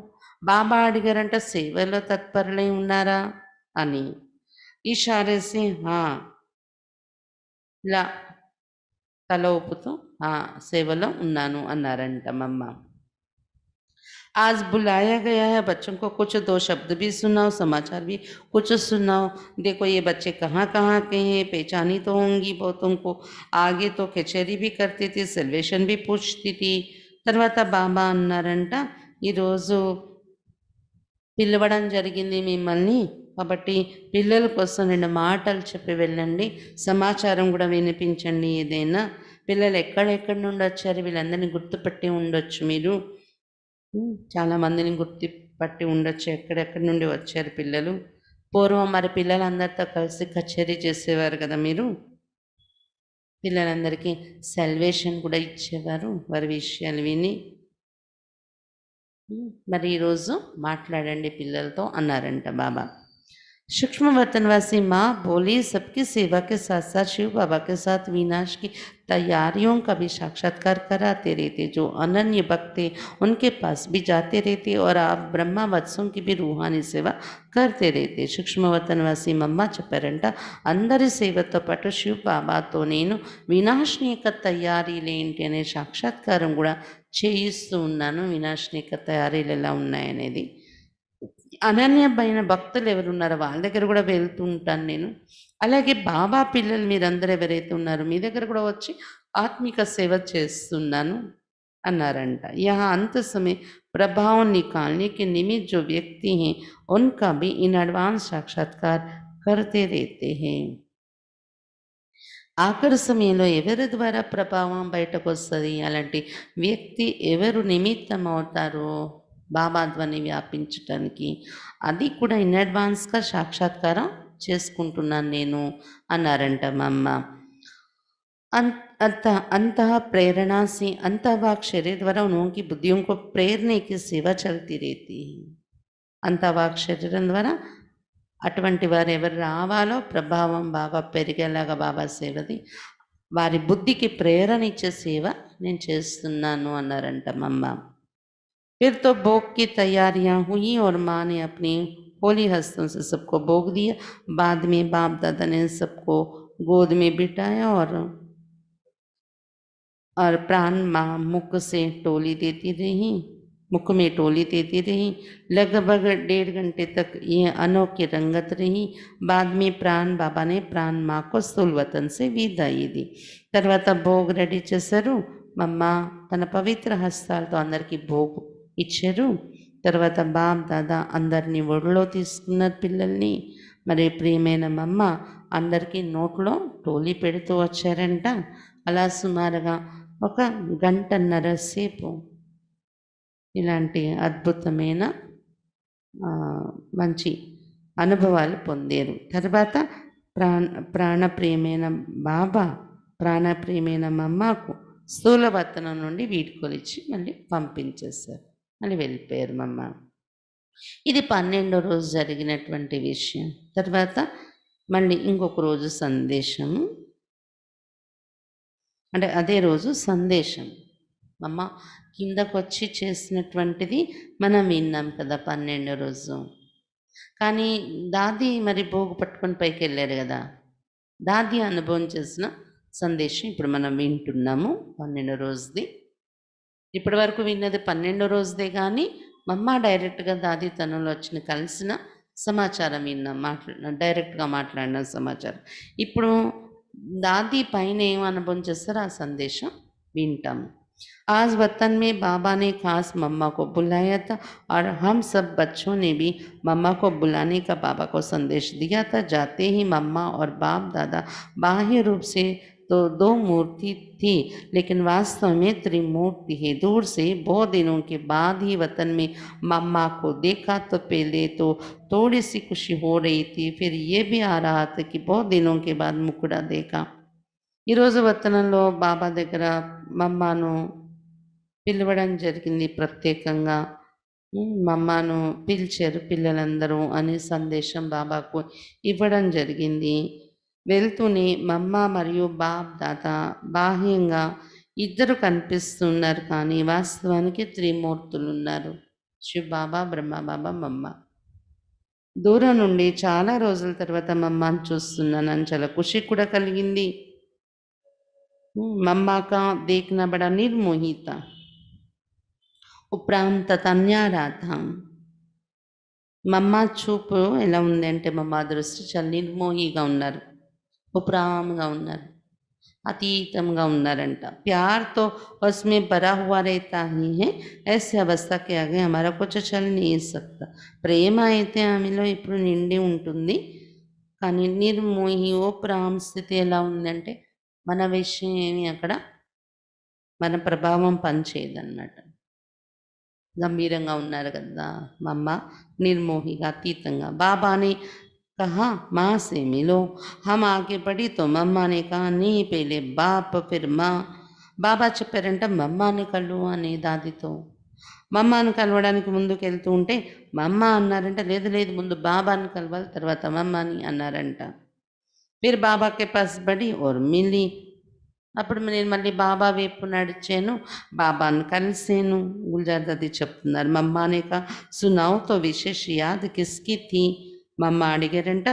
S1: బాబా అడిగారంట సేవలో తత్పరులై ఉన్నారా అని. ఇషారేసి హా, ఇలా తల ఊపుతూ సేవలో ఉన్నాను అన్నారంట మమ్మ. आज बुलाया गया है, बच्चों को कुछ 2 शब्द भी सुनाओ, समाचार भी कुछ सुनाओ. देखो ये बच्चे कहाँ कहाँ के हैं, पहचानी तो होंगी बहुतों को. आगे तो कचहरी भी करती थी, సెల్వేషన్ भी पूछती थी. తర్వాత బాబా అన్నారంట, ఈరోజు పిలవడం జరిగింది మిమ్మల్ని, కాబట్టి పిల్లల కోసం 2 మాటలు చెప్పి వెళ్ళండి, సమాచారం కూడా వినిపించండి. ఏదైనా పిల్లలు ఎక్కడెక్కడి నుండి వచ్చారు వీళ్ళందరినీ గుర్తుపట్టి ఉండొచ్చు మీరు, చాలామందిని గుర్తుపట్టి ఉండొచ్చు ఎక్కడెక్కడి నుండి వచ్చారు పిల్లలు. పూర్వం మరి పిల్లలందరితో కలిసి కచేరీ చేసేవారు కదా మీరు, పిల్లలందరికీ సెల్వేషన్ కూడా ఇచ్చేవారు వారి విషయాలు విని. మరి ఈరోజు మాట్లాడండి పిల్లలతో అన్నారంట బాబా. सूक्ष्मवतनवासी माँ बोली, सबकी सेवा के साथ साथ शिव बाबा के साथ विनाश की तैयारियों का भी साक्षात्कार कराते रहते. जो अनन्य भक्त थे उनके पास भी जाते रहते और आप ब्रह्मा वत्सों की भी रूहानी సేవ करते रहते. సూక్ష్మవతనవాసి మమ్మ చెప్పారంట, అందరి సేవతో పాటు శివ్ బాబాతో నేను వినాశనీక తయారీలు ఏంటి అనే సాక్షాత్కారం కూడా చేయిస్తూ ఉన్నాను. వినాశనీక తయారీలు ఎలా ఉన్నాయనేది. అనన్యమైన భక్తులు ఎవరున్నారో వాళ్ళ దగ్గర కూడా వెళ్తూ ఉంటాను నేను. అలాగే బాబా పిల్లలు మీరందరూ ఎవరైతే ఉన్నారో మీ దగ్గర కూడా వచ్చి ఆత్మిక సేవ చేస్తున్నాను అన్నారంట. యహ अंत समय प्रभाव निकालने के निमित्त जो व्यक्ति हैं उनका भी इन एडवांस साक्षात्कार करते रहते हैं. ఆఖరి సమయంలో ఎవరి ద్వారా ప్రభావం బయటకు వస్తుంది, అలాంటి వ్యక్తి ఎవరు నిమిత్తం అవుతారో బాబా ధ్వని వ్యాపించటానికి, అది కూడా ఇన్ అడ్వాన్స్గా సాక్షాత్కారం చేసుకుంటున్నాను నేను అన్నారంట మా అమ్మ. अंतः प्रेरणा से अंतःवाक शरीर द्वारा उनकी बुद्धियों को प्रेरने की सेवा चलती रहती है. అంతవాక్ శరీరం ద్వారా అటువంటి వారు ఎవరు రావాలో ప్రభావం బాగా పెరిగేలాగా బాబా సేవది, వారి బుద్ధికి ప్రేరణ ఇచ్చే సేవ నేను చేస్తున్నాను అన్నారంట మా అమ్మ. फिर तो भोग की तैयारियां हुई और माँ ने अपनी होली हस्तों से सबको भोग दिया. बाद में बाप दादा ने सबको गोद में बिठाया और प्राण माँ मुख से टोली देती रही, मुख में टोली देती रही. लगभग 1.5 घंटे तक ये अनोखी रंगत रही. बाद में प्राण बाबा ने प्राण माँ को స్థూల వతన్ से విదాయి दी. తర్వాత భోగ్ రెడీ చేశారు. మమ్మ తన పవిత్ర హస్తాలతో అందరికీ భోగ్ ఇచ్చారు. తర్వాత బాప్ దాదా అందరినీ ఒడిలో తీసుకున్నారు పిల్లల్ని. మరి ప్రియమైన మమ్మ అందరికీ నోట్లో టోలీ పెడుతూ వచ్చారంట. అలా సుమారుగా 1 గంటన్నర సేపు ఇలాంటి అద్భుతమైన మంచి అనుభవాలు పొందారు. తర్వాత ప్రాణప్రియమైన బాబా ప్రాణప్రియమైన మమ్మకు స్థూలవతనం నుండి వీడ్కోలిచ్చి మళ్ళీ పంపించేశారు, మళ్ళీ వెళ్ళిపోయారు మమ్మ. ఇది 12వ రోజు జరిగినటువంటి విషయం. తర్వాత మళ్ళీ ఇంకొక రోజు సందేశము, అంటే అదే రోజు సందేశం మమ్మ కిందకు వచ్చి చేసినటువంటిది మనం విన్నాం కదా 12వ రోజు. కానీ దాది మరి భోగు పట్టుకొని పైకి వెళ్ళారు కదా, దాది అనుభవం చేసిన సందేశం ఇప్పుడు మనం వింటున్నాము 12వ రోజుది. ఇప్పటి వరకు విన్నది 12వ రోజుదే, కానీ మమ్మ డైరెక్ట్గా దాది తనలో వచ్చిన కలిసిన సమాచారం విన్నాం, డైరెక్ట్గా మాట్లాడిన సమాచారం. ఇప్పుడు దాది పైన ఏం అనుభవం చేస్తారో ఆ సందేశం వింటాము. आज वतन में बाबा ने खास मम्मा को बुलाया था और हम सब बच्चों ने भी मम्मा को बुलाने का बाबा को संदेश दिया था। जाते ही मम्मा और बाप दादा बाह्य रूप से तो दो मूर्ति थी, लेकिन वास्तव में त्रिमूर्ति है। दूर से बहुत दिनों के बाद ही वतन में मम्मा को देखा तो पहले तो थोड़ी सी खुशी हो रही थी, फिर ये भी आ रहा था कि बहुत दिनों के बाद मुकुड़ा देखा। ఈరోజు వతనంలో బాబా దగ్గర మమ్మాను పిలవడం జరిగింది ప్రత్యేకంగా. మమ్మాను పిలిచారు పిల్లలందరూ అని సందేశం బాబాకు ఇవ్వడం జరిగింది. వెళ్తూనే మమ్మ మరియు బాప్ దాదా బాహ్యంగా ఇద్దరు కనిపిస్తున్నారు, కానీ వాస్తవానికి త్రిమూర్తులున్నారు. శివ్ బాబా, బ్రహ్మ బాబా, మమ్మ. దూరం నుండి చాలా రోజుల తర్వాత మమ్మని చూస్తున్నానని చాలా ఖుషి కూడా కలిగింది. मम्मा का देखना बड़ा निर्मोही था. उपरांत तन्यारा था. మమ్మ చూపు ఎలా ఉంది అంటే మమ్మ దృష్టి చాలా నిర్మోహిగా ఉన్నారు, ఉపరామంగా ఉన్నారు, అతీతంగా ఉన్నారంట. प्यार तो उसमें भरा हुआ रहता ही है, ऐसी अवस्था के आगे हमारा कुछ चल नहीं सकता. ప్రేమ అయితే ఆమెలో ఇప్పుడు నిండి ఉంటుంది, కానీ నిర్మోహి ఉపరామ స్థితి ఎలా ఉందంటే మన విషయం ఏమి అక్కడ మన ప్రభావం పనిచేయదన్నమాట. గంభీరంగా ఉన్నారు కదా మమ్మ, నిర్మోహిగా అతీతంగా. बाबा ने कहा माँ से मिलो. हम आगे बढ़ी तो मम्मा ने कहा नहीं, पहले बाप फिर माँ. బాబా చెప్పారంట మమ్మాని కలు అని దాదితో. మమ్మాని కలవడానికి ముందుకు వెళ్తూ ఉంటే మమ్మ అన్నారంట లేదు లేదు ముందు బాబాని కలవాలి తర్వాత మమ్మని అన్నారంట. फिर बाबा के पास बढ़ी और मिली. అప్పుడు నేను మళ్ళీ బాబా వైపు నడిచాను, బాబాను కలిసాను. గుల్జార్ దాది చెప్తున్నారు మమ్మానే కా సునావ్ తో విశేష యాద్ కిస్కి థీ. మమ్మ అడిగారంట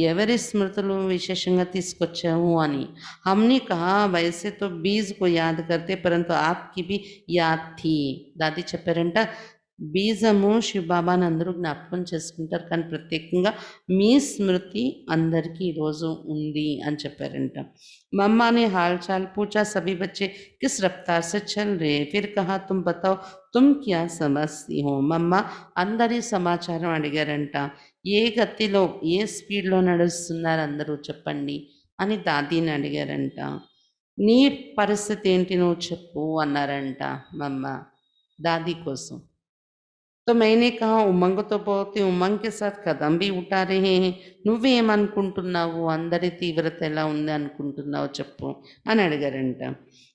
S1: ఎవరి స్మృతులు విశేషంగా తీసుకొచ్చావు అని. हमने कहा वैसे तो 20 को याद करते परंतु आपकी भी याद थी. దాది చెప్పారంట బీజము శివబాబాని అందరూ జ్ఞాపకం చేసుకుంటారు, కానీ ప్రత్యేకంగా మీ స్మృతి అందరికీ ఈరోజు ఉంది అని చెప్పారంట. मम्मा ने हाल चाल पूछा, सभी बच्चे किस रफ्तार से चल रहे. फिर कहा तुम बताओ तुम क्या समझती हो. మమ్మ అందరి సమాచారం అడిగారంట. ఏ గతిలో ఏ స్పీడ్లో నడుస్తున్నారు అందరూ చెప్పండి అని దాదీని అడిగారంట. నీ పరిస్థితి ఏంటి నువ్వు చెప్పు అన్నారంట మమ్మ దాదీ కోసం. तो मैंने कहा उमंग तो बहुत ही उमंग के साथ कदम भी उठा रहे हैं. నువ్వేమనుకుంటున్నావు, అందరి తీవ్రత ఎలా ఉంది అనుకుంటున్నావు చెప్పు అని అడిగారంట.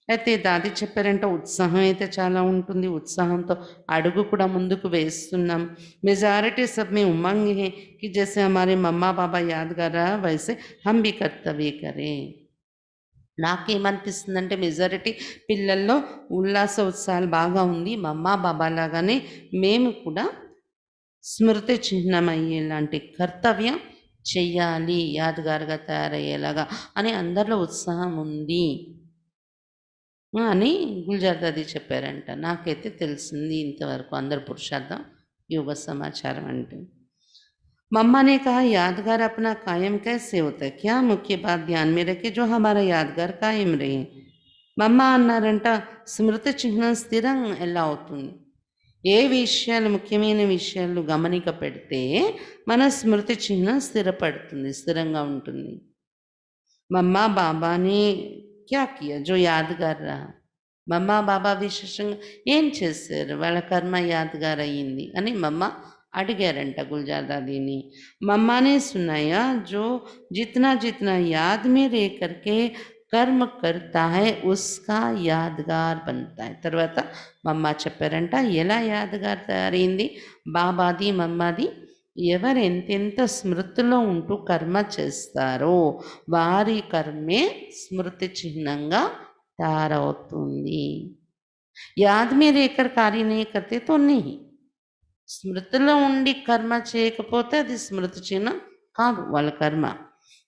S1: అయితే దాది చెప్పారంట ఉత్సాహం అయితే చాలా ఉంటుంది, ఉత్సాహంతో అడుగు కూడా ముందుకు వేస్తున్నాం. मेजॉरिटी सब में उमंग है कि जैसे हमारे मम्मा पापा यादगार रहा वैसे हम भी कर्तव्य करें. నాకేమనిపిస్తుందంటే మెజారిటీ పిల్లల్లో ఉల్లాస ఉత్సాహాలు బాగా ఉంది, మమ్మ బాబా లాగానే మేము కూడా స్మృతి చిహ్నమయ్యేలాంటి కర్తవ్యం చెయ్యాలి, యాదగారుగా తయారయ్యేలాగా అని అందరిలో ఉత్సాహం ఉంది అని గుల్జార్ దాది చెప్పారంట. నాకైతే తెలిసింది ఇంతవరకు అందరు పురుషార్థం యోగ సమాచారం అంటే. मम्मा ने कहा यादगार अपना कायम कैसे होता है, क्या मुख्य बात ध्यान में रखे जो हमारा यादगार कायम रहे. మమ్మ అన్నారంట స్మృతి చిహ్నం స్థిరం ఎలా అవుతుంది, ఏ విషయాలు ముఖ్యమైన విషయాలు గమనిక పెడితే మన స్మృతి చిహ్నం స్థిరపడుతుంది, స్థిరంగా ఉంటుంది. మమ్మ బాబాని క్యా కియా జో యాదగార్ రహా. మమ్మ బాబా విశేషంగా ఏం చేశారు, వాళ్ళ కర్మ యాదగార్ అయ్యింది అని మమ్మ అడిగారంట గుల్జార్ దాదీని. मम्मा ने सुनाया जो जितना जितना याद में रह करके कर्म करता है उसका यादगार बनता है. తర్వాత మమ్మ చెప్పారంట ఎలా యాదగార్ తయారైంది బాబాది మమ్మది. ఎవరు ఎంతెంత స్మృతిలో ఉంటూ కర్మ చేస్తారో వారి కర్మే స్మృతి చిహ్నంగా తయారవుతుంది. యాద్ మే రేకర్ కార్య नहीं करते तो नहीं. స్మృతిలో ఉండి కర్మ చేయకపోతే అది స్మృతి చిహ్నం కాదు వాళ్ళ కర్మ.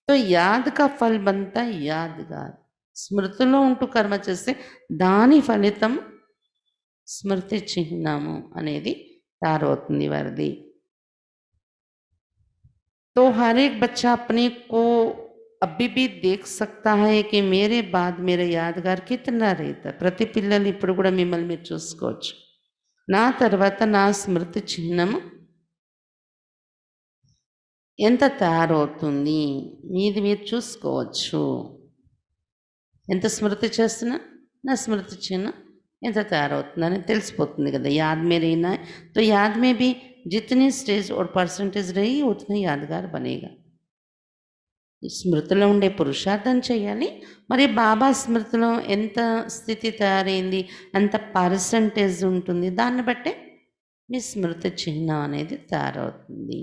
S1: తో యాద్ కా ఫల్ బంతా యాద్గార్. స్మృతిలో ఉంటూ కర్మ చేస్తే దాని ఫలితం స్మృతి చిహ్నము అనేది తయారవుతుంది వారిది. तो हर एक बच्चा अपने को అబ్బి भी देख सकता है कि मेरे बाद मेरा यादगार कितना रहता ప్రతి పిల్లలు ఇప్పుడు కూడా మిమ్మల్ని మీరు చూసుకోవచ్చు. నా తర్వాత నా స్మృతి చిహ్నము ఎంత తయారవుతుంది మీది మీరు చూసుకోవచ్చు. ఎంత స్మృతి చేస్తున్నా నా స్మృతి చిహ్నం ఎంత తయారవుతుందని తెలిసిపోతుంది కదా. याद में रहना है तो याद में भी जितनी स्टेज और परसेंटेज रही उतना यादगार बनेगा. ఈ స్మృతిలో ఉండే పురుషార్థం చేయాలి. మరి బాబా స్మృతిలో ఎంత స్థితి తయారైంది అంత పర్సంటేజ్ ఉంటుంది. దాన్ని బట్టే మీ స్మృతి చిహ్నం అనేది తయారవుతుంది.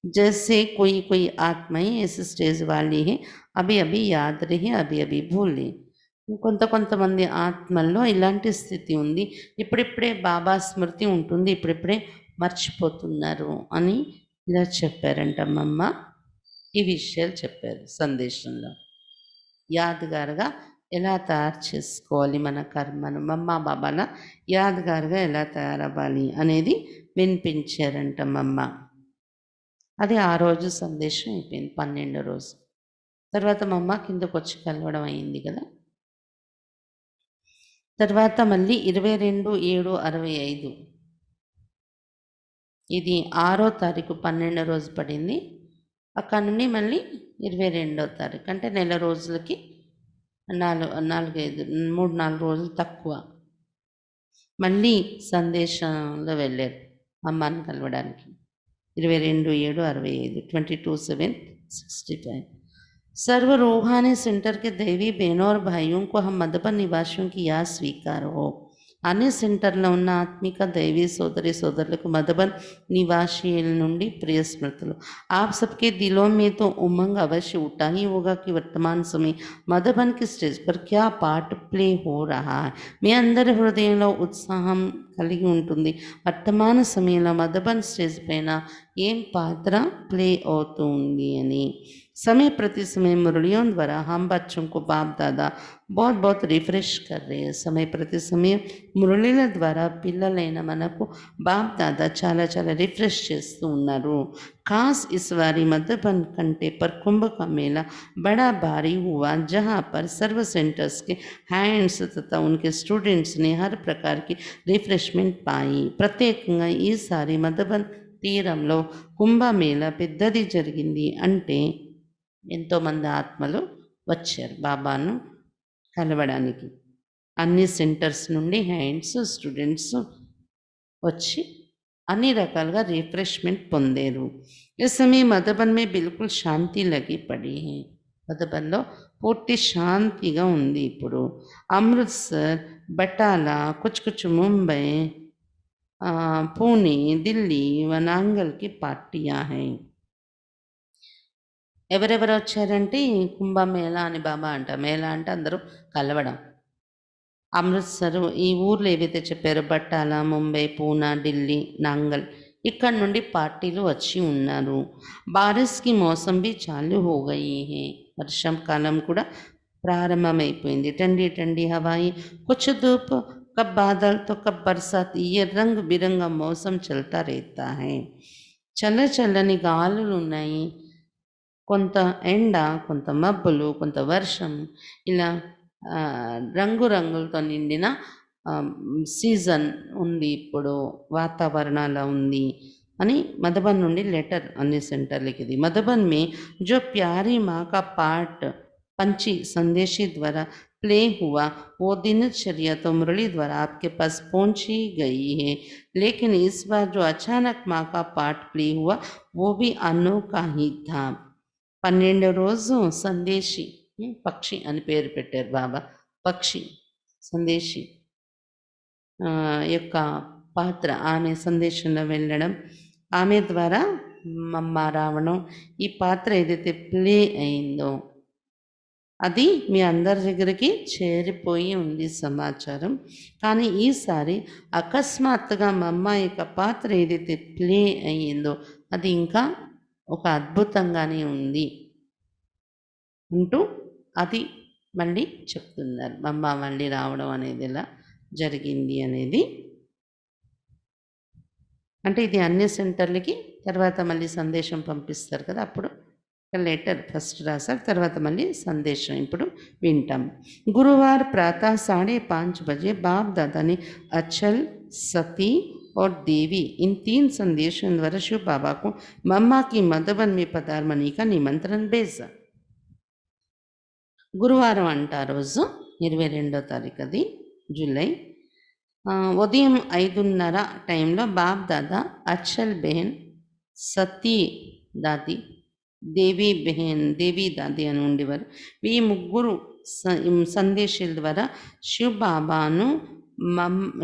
S1: जैसे कोई कोई आत्माएं ऐसे स्टेज वाली है अभी अभी याद रही अभी अभी भूले. కొంతమంది ఆత్మల్లో ఇలాంటి స్థితి ఉంది. ఇప్పుడిప్పుడే బాబా స్మృతి ఉంటుంది, ఇప్పుడిప్పుడే మర్చిపోతున్నారు అని ఇలా చెప్పారంటమ్మమ్మ. ఈ విషయాలు చెప్పారు సందేశంలో. యాద్గారుగా ఎలా తయారు చేసుకోవాలి మన కర్మను, మమ్మ బాబాల యాద్గారుగా ఎలా తయారవ్వాలి అనేది వినిపించారంటమ్మమ్మ. అది ఆ రోజు సందేశం అయిపోయింది, 12వ రోజు. తర్వాత మా అమ్మ కిందకు వచ్చి కలవడం అయింది కదా. తర్వాత మళ్ళీ 22/7/65 ఇది 6వ తారీఖు 12వ రోజు పడింది. అక్కడ నుండి మళ్ళీ 22వ తారీఖు అంటే నెల రోజులకి 3-4 రోజులు తక్కువ మళ్ళీ సందేశంలో వెళ్ళారు అమ్మని కలవడానికి. 22/7/65 22/7/65. सर्व रूहानी सेंटर के देवी बहनों और भाइयों को हम मधुबन निवासियों की याद स्वीकार हो. అన్ని సెంటర్లో ఉన్న ఆత్మిక దైవీ సోదరి సోదరులకు మధుబన్ निवासियों నుండి प्रिय स्मृतुలు. आप सबके दिलों में तो उमंग अवश्य उठा ही होगा कि वर्तमान समय मधुबन की स्टेज पर क्या पार्ट प्ले हो रहा है. మీ అందరి హృదయంలో ఉత్సాహం కలిగి ఉంటుంది. వర్తమాన సమయంలో మధుబన్ స్టేజ్ పైన ఏం పాత్ర ప్లే అవుతుంది అని. समय प्रति समय मुरलियों द्वारा हम बच्चों को बाप दादा बहुत बहुत रिफ्रेश कर रहे हैं. समय प्रति समय మురళీల ద్వారా పిల్లలైన మనకు బాప్ దాదా చాలా చాలా రిఫ్రెష్ చేస్తూ ఉన్నారు. खास इस बारी मधुबन कंटे पर कुंभ का मेला बड़ा भारी हुआ, जहां पर सर्व सेंटर्स के हैंड्स तथा उनके स्टूडेंट्स ने हर प्रकार की रिफ्रेशमेंट पाई. ప్రత్యేకంగా ఈసారి మధుబన్ తీరంలో కుంభమేళా పెద్దది జరిగింది. అంటే ఎంతోమంది ఆత్మలు వచ్చారు బాబాను కలవడానికి. అన్ని సెంటర్స్ నుండి హ్యాండ్స్ స్టూడెంట్స్ వచ్చి అన్ని రకాలుగా రిఫ్రెష్మెంట్ పొందారు. ఈ సమయం మధుబన్ మే బిల్కుల్ శాంతి లగి పడి. మధుబన్లో పూర్తి శాంతిగా ఉంది ఇప్పుడు. అమృత్సర్, బటాలా, కుచ్ ముంబై, పూణే, ఢిల్లీ వనాంగల్కి పార్టీయా హై. ఎవరెవరు వచ్చారంటే కుంభమేళా అని బాబా అంట. మేళా అంటే అందరూ కలవడం. అమృత్సర్ ఈ ఊర్లు ఏవైతే చెప్పారో బట్టాలా, ముంబై, పూనా, ఢిల్లీ, నాంగల్ ఇక్కడ నుండి పార్టీలు వచ్చి ఉన్నారు. బారిస్కి మౌసం भी चालू हो गई है. వర్షం కాలం కూడా ప్రారంభమైపోయింది. ठंडी ठंडी हवाएं, कुछ धूप, कब बादल तो कब बरसात, ये रंग बिरंगा मौसम चलता रहता है. చల్లని గాలులు ఉన్నాయి, కొంత ఎండ, కొంత మబ్బులు, కొంత వర్షం, ఇలా రంగులతో నిండిన సీజన్ ఉంది ఇప్పుడు, వాతావరణాలు ఉంది అని మధుబన్ నుండి లెటర్ అన్ని సెంటర్లకి. ఇది మధుబన్ మే जो प्यारी माँ का पाठ पंची संदेशी द्वारा प्ले हुआ वो दिनचर्या तो मुरली द्वारा आपके पास पहुँची गई है, लेकिन इस बार जो अचानक माँ का पाठ प्ले हुआ वो भी अनोखा ही था. 12వ రోజు సందేశి, పక్షి అని పేరు పెట్టారు బాబా. పక్షి సందేశి యొక్క పాత్ర, ఆమె సందేశంలో వెళ్ళడం, ఆమె ద్వారా మమ్మ రావడం, ఈ పాత్ర ఏదైతే ప్లే అయిందో అది మీ అందరి దగ్గరికి చేరిపోయి ఉంది సమాచారం. కానీ ఈసారి అకస్మాత్తుగా మమ్మ యొక్క పాత్ర ఏదైతే ప్లే అయ్యిందో అది ఇంకా ఒక అద్భుతంగానే ఉంది అంటూ అది మళ్ళీ చెప్తున్నారు. మమ్మ మళ్ళీ రావడం అనేది ఎలా జరిగింది అనేది. అంటే ఇది అన్ని సెంటర్లకి తర్వాత మళ్ళీ సందేశం పంపిస్తారు కదా, అప్పుడు లెటర్ ఫస్ట్ రాశారు, తర్వాత మళ్ళీ సందేశం ఇప్పుడు వింటాం. गुरुवार प्रातः 5:30 बजे बाप दादा ने अचल, सती और देवी इन 3 संदेशों द्वारा शिव बाबा को मम्मा की मधुबन में पधारमनी का निमंत्रण भेजा. గురువారం అంట ఆ రోజు 22వ తారీఖు అది జూలై. ఉదయం 5:30 టైంలో బాప్ దాదా, అచ్చల్ బెహన్, సతీ దాది, దేవి దాది అని ఉండేవారు. ఈ ముగ్గురు సందేశాల ద్వారా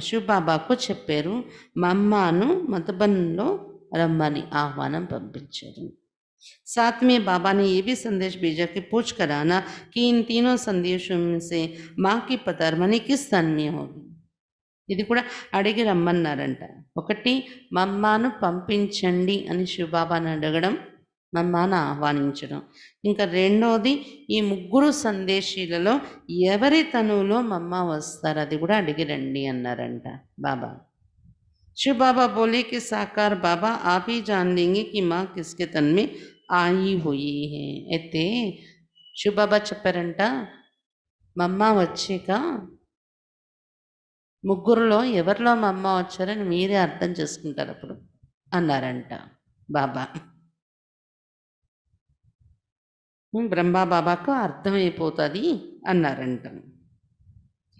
S1: శివ్ బాబాకు చెప్పారు, మమ్మాను మధుబన్లో రమ్మని ఆహ్వానం పంపించారు. साथ में बाबा ने ये भी संदेश भेजा कि पूछ कर आना कि इन तीनों संदेशों में से माँ की पधारमनी किस स्थान में होगी. ఇది కూడా అడిగి రమ్మన్నారంట. ఒకటి మమ్మాను పంపించండి అని శివబాబాను అడగడం, మమ్మాను ఆహ్వానించడం. ఇంకా రెండోది ఈ ముగ్గురు సందేశీలలో ఎవరి తనువులో మమ్మ వస్తారు అది కూడా అడిగి రండి అన్నారంట బాబా. शिव बाबा बोले कि साकार बाबा आप ही जान लेंगे कि माँ किसके तन में आई हुई है. అయితే శివ బాబా చెప్పారంట, మమ్మ వచ్చాక ముగ్గురులో ఎవరిలో మమ్మ వచ్చారని మీరే అర్థం చేసుకుంటారు అప్పుడు అన్నారంట బాబా. బ్రహ్మ బాబాకు అర్థమైపోతుంది అన్నారంట.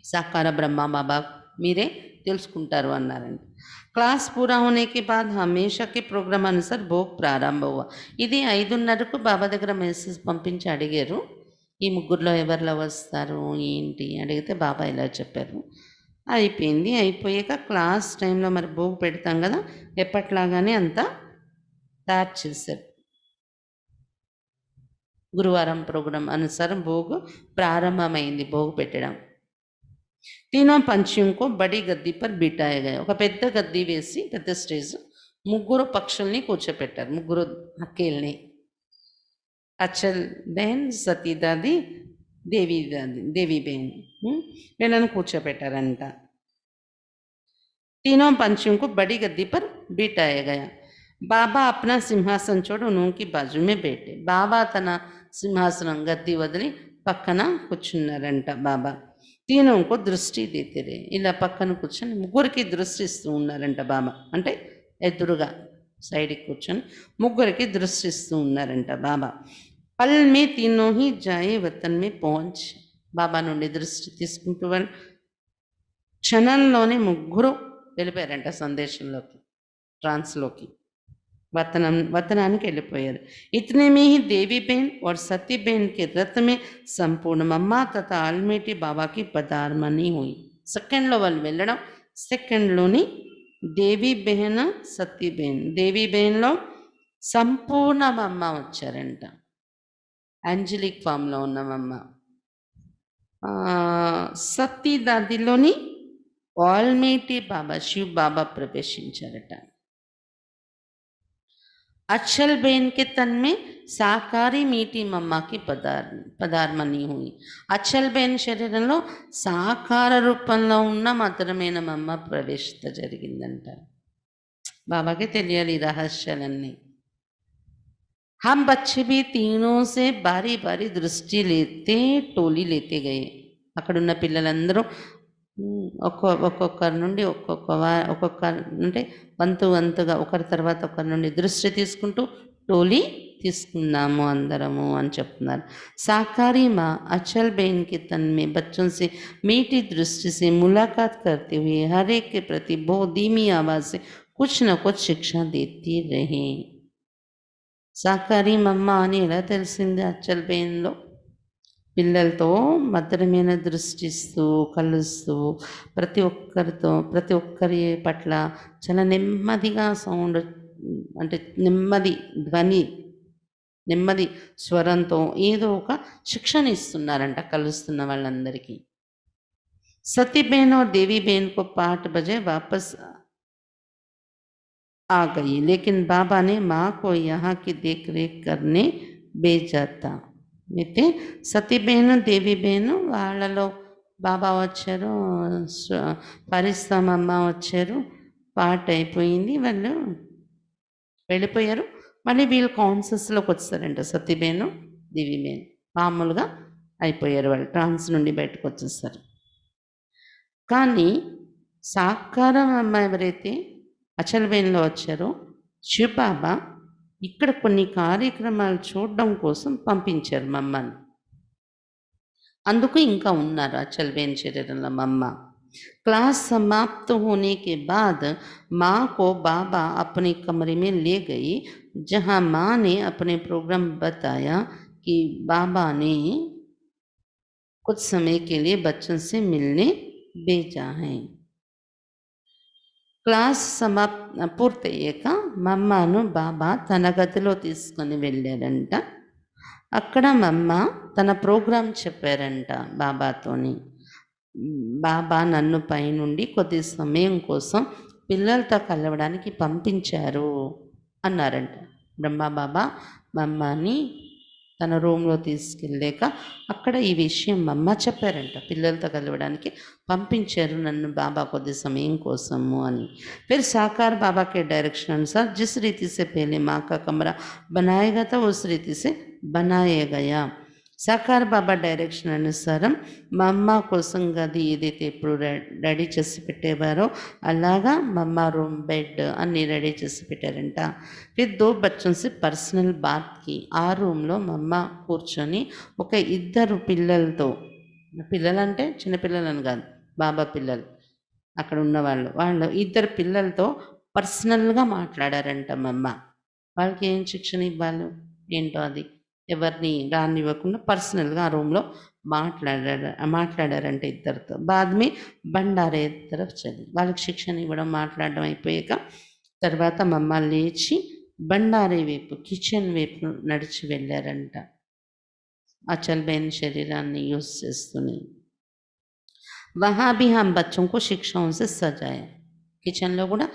S1: సాకార బ్రహ్మ బాబా మీరే తెలుసుకుంటారు అన్నారంట. क्लास पूरा होने के बाद हमेशा के प्रोग्राम अनुसार भोग प्रारंभ हुआ. ఇది 5:30కు బాబా దగ్గర మెసేజ్ పంపించి అడిగారు, ఈ ముగ్గురులో ఎవరిలో వస్తారు ఏంటి అడిగితే బాబా ఇలా చెప్పారు. అయిపోయింది. అయిపోయాక క్లాస్ టైంలో మరి భోగ్ పెడతాం కదా, ఎప్పట్లాగానే అంతా తయారు చేశారు. గురువారం ప్రోగ్రాం అనుసారం భోగ్ ప్రారంభమైంది, భోగ్ పెట్టడం. तीनों पंछियों को बड़ी गद्दी पर बिठाया गया. ఒక పెద్ద గద్దీ వేసి, పెద్ద స్టేజ్, ముగ్గురు పక్షుల్ని కూర్చోపెట్టారు, ముగ్గురు హక్కేల్ని. అచ్చల్ బెహన్, సతీ దాది, దేవి బెహన్ వీళ్ళని కూర్చోపెట్టారంట. तीनों पंछियों को बड़ी गद्दी पर बिठाया गया. బాబా अपना सिंहासन छोड़ उनकी बाजू में बैठे. బాబా తన సింహాసనం గద్ది వదిలి పక్కన కూర్చున్నారంట బాబా. తీనంకు దృష్టి దేతే ఇలా పక్కన కూర్చొని ముగ్గురికి దృష్టి ఇస్తూ ఉన్నారంట బాబా. అంటే ఎదురుగా సైడ్కి కూర్చొని ముగ్గురికి దృష్టి ఇస్తూ ఉన్నారంట బాబా. పల్ మే తీనో హీ జాయే వతన్ మే పహుంచ్. బాబా నుండి దృష్టి తీసుకుంటూ క్షణంలోనే ముగ్గురు వెళ్ళిపోయారంట సందేశంలోకి, ట్రాన్స్లోకి, वतनाనికి వెళ్ళిపోయారు. इतने में ही देवी बहन और सती बहन के रथ में संपूर्ण मम्मा तथा आलमेटी बाबा की पधारमनी हुई. సెకండ్లో వాళ్ళు వెళ్ళడం, సెకండ్లోని దేవి బెహన్, సతీ బెహన్, దేవి బెహన్లో సంపూర్ణ మమ్మ వచ్చారంట, యాంజలిక్ ఫామ్లో ఉన్న మమ్మ. సతీ దాదిలోని ఆల్మేటి బాబా, శివ్ బాబా ప్రవేశించారట. अचल बहन के तन में సాకారి మీటి మమ్మకి పదార్మని హుయి. అచ్చల్ బెన్ శరీరంలో సాకార రూపంలో ఉన్న మధురమైన మమ్మ ప్రవేశత జరిగిందంట. బాబాకి తెలియాలి ఈ రహస్యాలన్నీ. हम बच्चे भी तीनों से बारी बारी दृष्टि लेते टोली लेते गए. అక్కడున్న పిల్లలందరూ ఒక్కొక్కరి నుండి ఒక్కొక్క అంటే వంతుగా ఒకరి తర్వాత ఒకరి నుండి దృష్టి తీసుకుంటూ టోలీ తీసుకున్నాము అందరము అని చెప్తున్నారు. साकारी माँ अचल बहन के तन में बच्चों से मीठी दृष्टि से मुलाकात करते हुए हर एक के प्रति बहुत धीमी आवाज से कुछ न कुछ शिक्षा देती रहे. साकारी मम्मा అని ఎలా తెలిసింది? అచ్చల్ బెహన్లో పిల్లలతో మధురమైన దృష్టిస్తూ కలుస్తూ ప్రతి ఒక్కరి పట్ల చాలా నెమ్మదిగా సౌండ్, అంటే నెమ్మది స్వరంతో ఏదో ఒక శిక్షణ ఇస్తున్నారంట కలుస్తున్న వాళ్ళందరికీ. सती बहन और देवी बहन को 8 बजे वापस आ गई, लेकिन बाबा ने माँ को यहाँ की देख रेख करने भेजा था. అయితే సతీ బెహన్, దేవి బెహన్ వాళ్ళలో బాబా వచ్చారు, పరిశ్రమ అమ్మ వచ్చారు, పాట అయిపోయింది, వాళ్ళు వెళ్ళిపోయారు. మళ్ళీ వీళ్ళు కాన్షియస్‌లోకి వచ్చేసారంట. సతీబేను, దివిబేను మామూలుగా అయిపోయారు, వాళ్ళు ట్రాన్స్ నుండి బయటకొచ్చేసారు. కానీ సాకారం అమ్మ ఎవరైతే అచల్‌బేన్‌లో వచ్చారో, శివబాబా ఇక్కడ కొన్ని కార్యక్రమాలు చూడడం కోసం పంపించారు మమ్మల్ని. అందుకు ఇంకా ఉన్నారు అచల్‌बेन శరీరంలో మమ్మ. क्लास समाप्त होने के बाद माँ को बाबा अपने कमरे में ले गई, जहाँ माँ ने अपने प्रोग्राम बताया कि बाबा ने कुछ समय के लिए बच्चों से मिलने भेजा है. క్లాస్ పూర్తయ్యాక మమ్మను బాబా తన గదిలో తీసుకొని వెళ్ళారంట. అక్కడ మమ్మ తన ప్రోగ్రాం చెప్పారంట బాబాతోని. బాబా నన్ను పైనుండి కొద్ది సమయం కోసం పిల్లలతో కలవడానికి పంపించారు అన్నారంట. బ్రహ్మబాబా మమ్మని తన రూమ్లో తీసుకెళ్ళాక అక్కడ ఈ విషయం మమ్మ చెప్పారంట. పిల్లలతో కలవడానికి పంపించారు నన్ను బాబా కొద్ది సమయం కోసము అని. फिर साकार बाबा के डायरेक्शन अनुसार जिस रीति से पहले माँ का कमरा बनाया गया था उस रीति से बनाया गया. సాకార్ బాబా డైరెక్షన్ అనుసారం మా అమ్మ కోసం గది ఏదైతే ఇప్పుడు రెడీ చేసి పెట్టేవారో అలాగా మా అమ్మ రూమ్ బెడ్ అన్నీ రెడీ చేసి పెట్టారంట. ఫిర్ దో బచ్చన్సి పర్సనల్ బాత్కి ఆ రూమ్లో మా అమ్మ కూర్చొని ఒక ఇద్దరు పిల్లలతో, పిల్లలంటే చిన్నపిల్లలని కాదు, బాబా పిల్లలు అక్కడ ఉన్నవాళ్ళు, వాళ్ళు ఇద్దరు పిల్లలతో పర్సనల్గా మాట్లాడారంట మా అమ్మ. వాళ్ళకి ఏం శిక్షణ ఇవ్వాలి ఏంటో అది ఎవరిని రానివ్వకుండా పర్సనల్గా ఆ రూమ్లో మాట్లాడారంటే ఇద్దరితో. బాద్మే బండారే తరఫ్ చలి, వాళ్ళకి శిక్షణ ఇవ్వడం మాట్లాడడం అయిపోయాక తర్వాత మమ్మ లేచి బండారే వైపు కిచెన్ వైపు నడిచి వెళ్ళారంట అచల్‌బेन శరీరాన్ని యూజ్ చేస్తూనే. वहाँ भी हम बच्चों को शिक्षाओं से सजाया. కిచెన్లో కూడా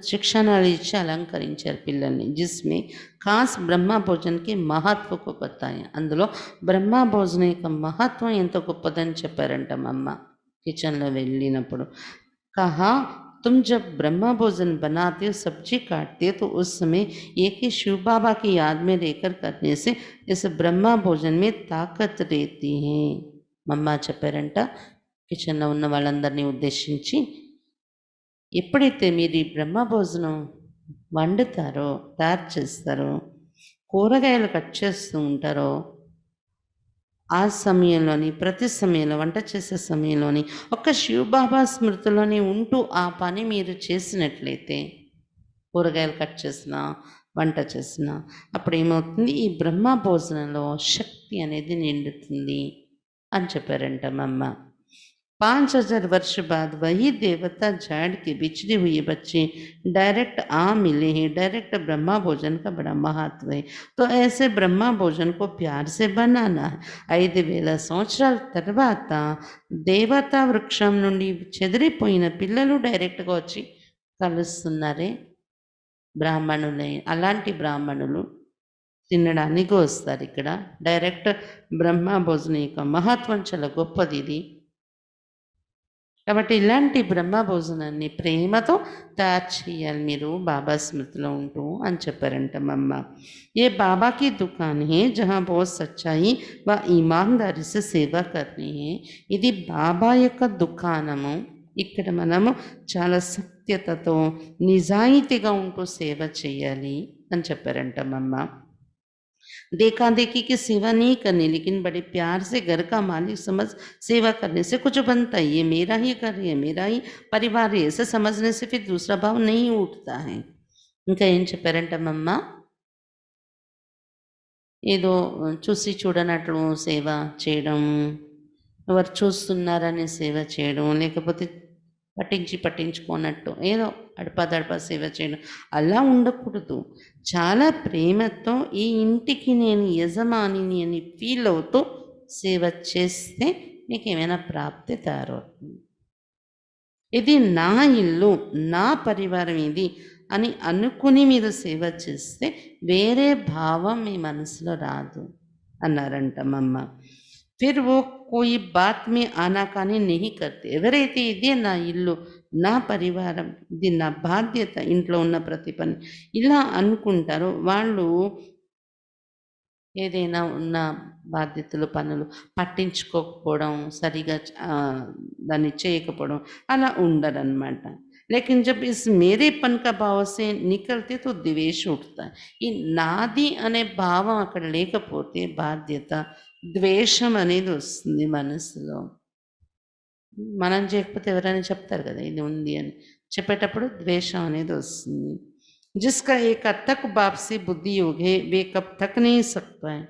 S1: శిక్షణలు ఇచ్చి అలంకరించారు పిల్లల్ని. జిస్మే ఖాస్ బ్రహ్మ భోజన్కి మహత్వకు బతాయా, అందులో బ్రహ్మ భోజనం యొక్క మహత్వం ఎంత గొప్పదని చెప్పారంట మా అమ్మ కిచెన్లో వెళ్ళినప్పుడు. కహా तुम जब ब्रह्मा भोजन बनाते हो, सब्जी काटते हो, तो उस समय एक ही शिव बाबा की याद में रहकर करने से इस ब्रह्मा भोजन में ताकत रहती है. మమ్మ చెప్పారంట కిచెన్లో ఉన్న వాళ్ళందరినీ ఉద్దేశించి, ఎప్పుడైతే మీరు ఈ బ్రహ్మ భోజనం వండుతారో, తయారు చేస్తారో, కూరగాయలు కట్ చేస్తూ ఉంటారో, ఆ సమయంలోని ప్రతి సమయంలో వంట చేసే సమయంలోని ఒక్క శివబాబా స్మృతిలోని ఉంటూ ఆ పని మీరు చేసినట్లయితే, కూరగాయలు కట్ చేసినా వంట చేసినా, అప్పుడు ఏమవుతుంది, ఈ బ్రహ్మ భోజనంలో శక్తి అనేది నిండుతుంది అని చెప్పారంట మా అమ్మ. 5000 वर्ष बाद वही देवता झाड़ के बिछड़े हुए बच्चे डायरेक्ट आ मिले हैं. डायरेक्ट ब्रह्मा भोजन का बड़ा महत्व है. तो ऐसे ब्रह्मा भोजन को प्यार से बनाना है. 5000 సంవత్సరాల తర్వాత దేవతా వృక్షం నుండి చెదిరిపోయిన పిల్లలు డైరెక్ట్గా వచ్చి కలుస్తున్నారే బ్రాహ్మణులే. అలాంటి బ్రాహ్మణులు తినడానికి వస్తారు ఇక్కడ. డైరెక్ట్ బ్రహ్మ భోజనం యొక్క మహత్వం చాలా గొప్పది ఇది. కాబట్టి ఇలాంటి బ్రహ్మ భోజనాన్ని ప్రేమతో తయారు చేయాలి మీరు బాబా స్మృతిలో ఉంటూ అని చెప్పారంట మమ్మ. ఏ బాబాకి దుకాన్ హే జహా బహుత్ సచ్చాయి వ ఈమాన్దారీ సే సేవ కర్నీ హే. ఇది బాబా యొక్క దుకాణము, ఇక్కడ మనము చాలా సత్యతతో నిజాయితీగా ఉంటూ సేవ చేయాలి అని చెప్పారంట మమ్మ. देखा देखी की सेवा नहीं करनी, लेकिन बड़े प्यार से घर का मालिक समझ सेवा करने से कुछ बनता है. ये मेरा ही घर है, मेरा ही परिवार है, ऐसे समझने से फिर दूसरा भाव नहीं उठता है. ఇంకా ఏం చెప్పారంట మమ్మ, ఏదో చూసి చూడనట్లు సేవ చేయడం, ఎవరు చూస్తున్నారని సేవ చేయడం, లేకపోతే పట్టించుకోనట్టు ఏదో అడపదడప సేవ చేయడం అలా ఉండకూడదు. చాలా ప్రేమతో ఈ ఇంటికి నేను యజమానిని అని ఫీల్ అవుతూ సేవ చేస్తే మీకు ఏమైనా ప్రాప్తి తయారవుతుంది. ఇది నా ఇల్లు, నా పరివారం ఇది అని అనుకుని మీరు సేవ చేస్తే వేరే భావం మీ మనసులో రాదు అన్నారంట మమ్మ. फिर वो कोई बात में आनाकानी नहीं करते. ఎవరైతే ఇదే నా ఇల్లు, నా పరివారం, ఇది నా బాధ్యత, ఇంట్లో ఉన్న ప్రతి పని ఇలా అనుకుంటారో వాళ్ళు ఏదైనా ఉన్న బాధ్యతలు, పనులు పట్టించుకోకపోవడం, సరిగ్గా దాన్ని చేయకపోవడం అలా ఉండరనమాట. लेकिन जब इस मेरेपन का भाव से निकलते तो द्वेष उठता है. ఈ నాది అనే భావం అక్కడ లేకపోతే బాధ్యత, ద్వేషం అనేది వస్తుంది మనసులో. మనం చేయకపోతే ఎవరైనా చెప్తారు కదా! ఇది ఉంది అని. చెప్పేటప్పుడు ద్వేషం అనేది వస్తుంది. जिसका एक अथक बाप से बुद्धि योग है वे कब थक नहीं सकता है.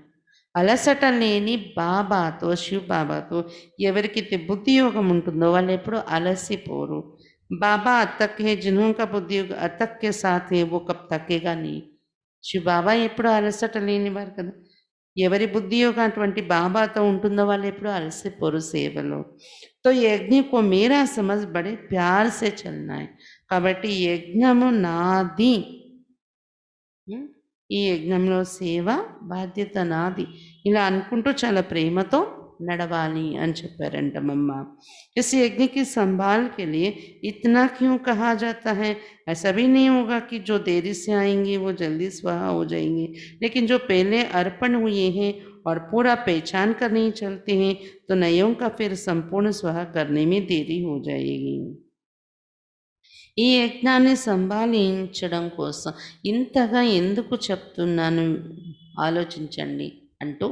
S1: అలసట లేని బాబాతో, శివ్ బాబాతో ఎవరికైతే బుద్ధి యోగం ఉంటుందో వాళ్ళు ఎప్పుడు అలసిపోరు. బాబా అతక్ హే జిన్హోంకా బుద్ధి యోగ అతక్ కే సాత్ హే వో కబ్ తకేగా నీ. శివ్ బాబా ఎప్పుడు అలసట లేనివారు కదా. ఎవరి బుద్ధి యోగం అటువంటి బాబాతో ఉంటుందో వాళ్ళు ఎప్పుడు అలసిపోరు సేవలో. तो यज्ञ को मेरा समझ बड़े प्यार से चलना है. కాబట్టి యజ్ఞము నాది. ఈ యజ్ఞంలో సేవ బాధ్యత నాది. ఇలా అనుకుంటూ చాలా ప్రేమతో నడవాలి అని చెప్పారంట మమ్మ. इस यज्ञ की संभाल के लिए इतना क्यों कहा जाता है. ऐसा भी नहीं होगा कि जो देरी से आएंगे वो जल्दी स्वाहा हो जाएंगे, लेकिन जो पहले अर्पण हुए हैं और पूरा पहचान कर नहीं चलते हैं तो नयों का फिर संपूर्ण स्वाहा करने में देरी हो जाएगी. ఈ యజ్ఞాన్ని సంభాళించడం కోసం ఇంతగా ఎందుకు చెప్తున్నాను ఆలోచించండి అంటూ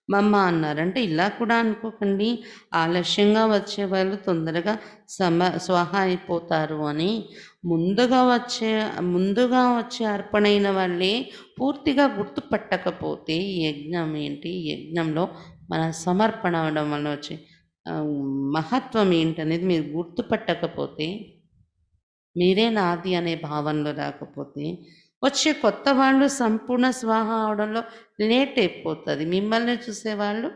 S1: మమ్మ అన్నారు. అంటే ఇలా కూడా అనుకోకండి, ఆలస్యంగా వచ్చే వాళ్ళు తొందరగా స్వాహ అయిపోతారు అని. ముందుగా వచ్చే అర్పణైన వాళ్ళే పూర్తిగా గుర్తుపట్టకపోతే ఈ యజ్ఞం ఏంటి, యజ్ఞంలో మన సమర్పణ అవడం వల్ల వచ్చే మహత్వం ఏంటనేది మీరు గుర్తుపట్టకపోతే, మీరే నాది అనే భావనలో రాకపోతే వచ్చే కొత్త వాళ్ళు సంపూర్ణ స్వాహ అవడంలో లేట్ అయిపోతుంది. మిమ్మల్ని చూసేవాళ్ళు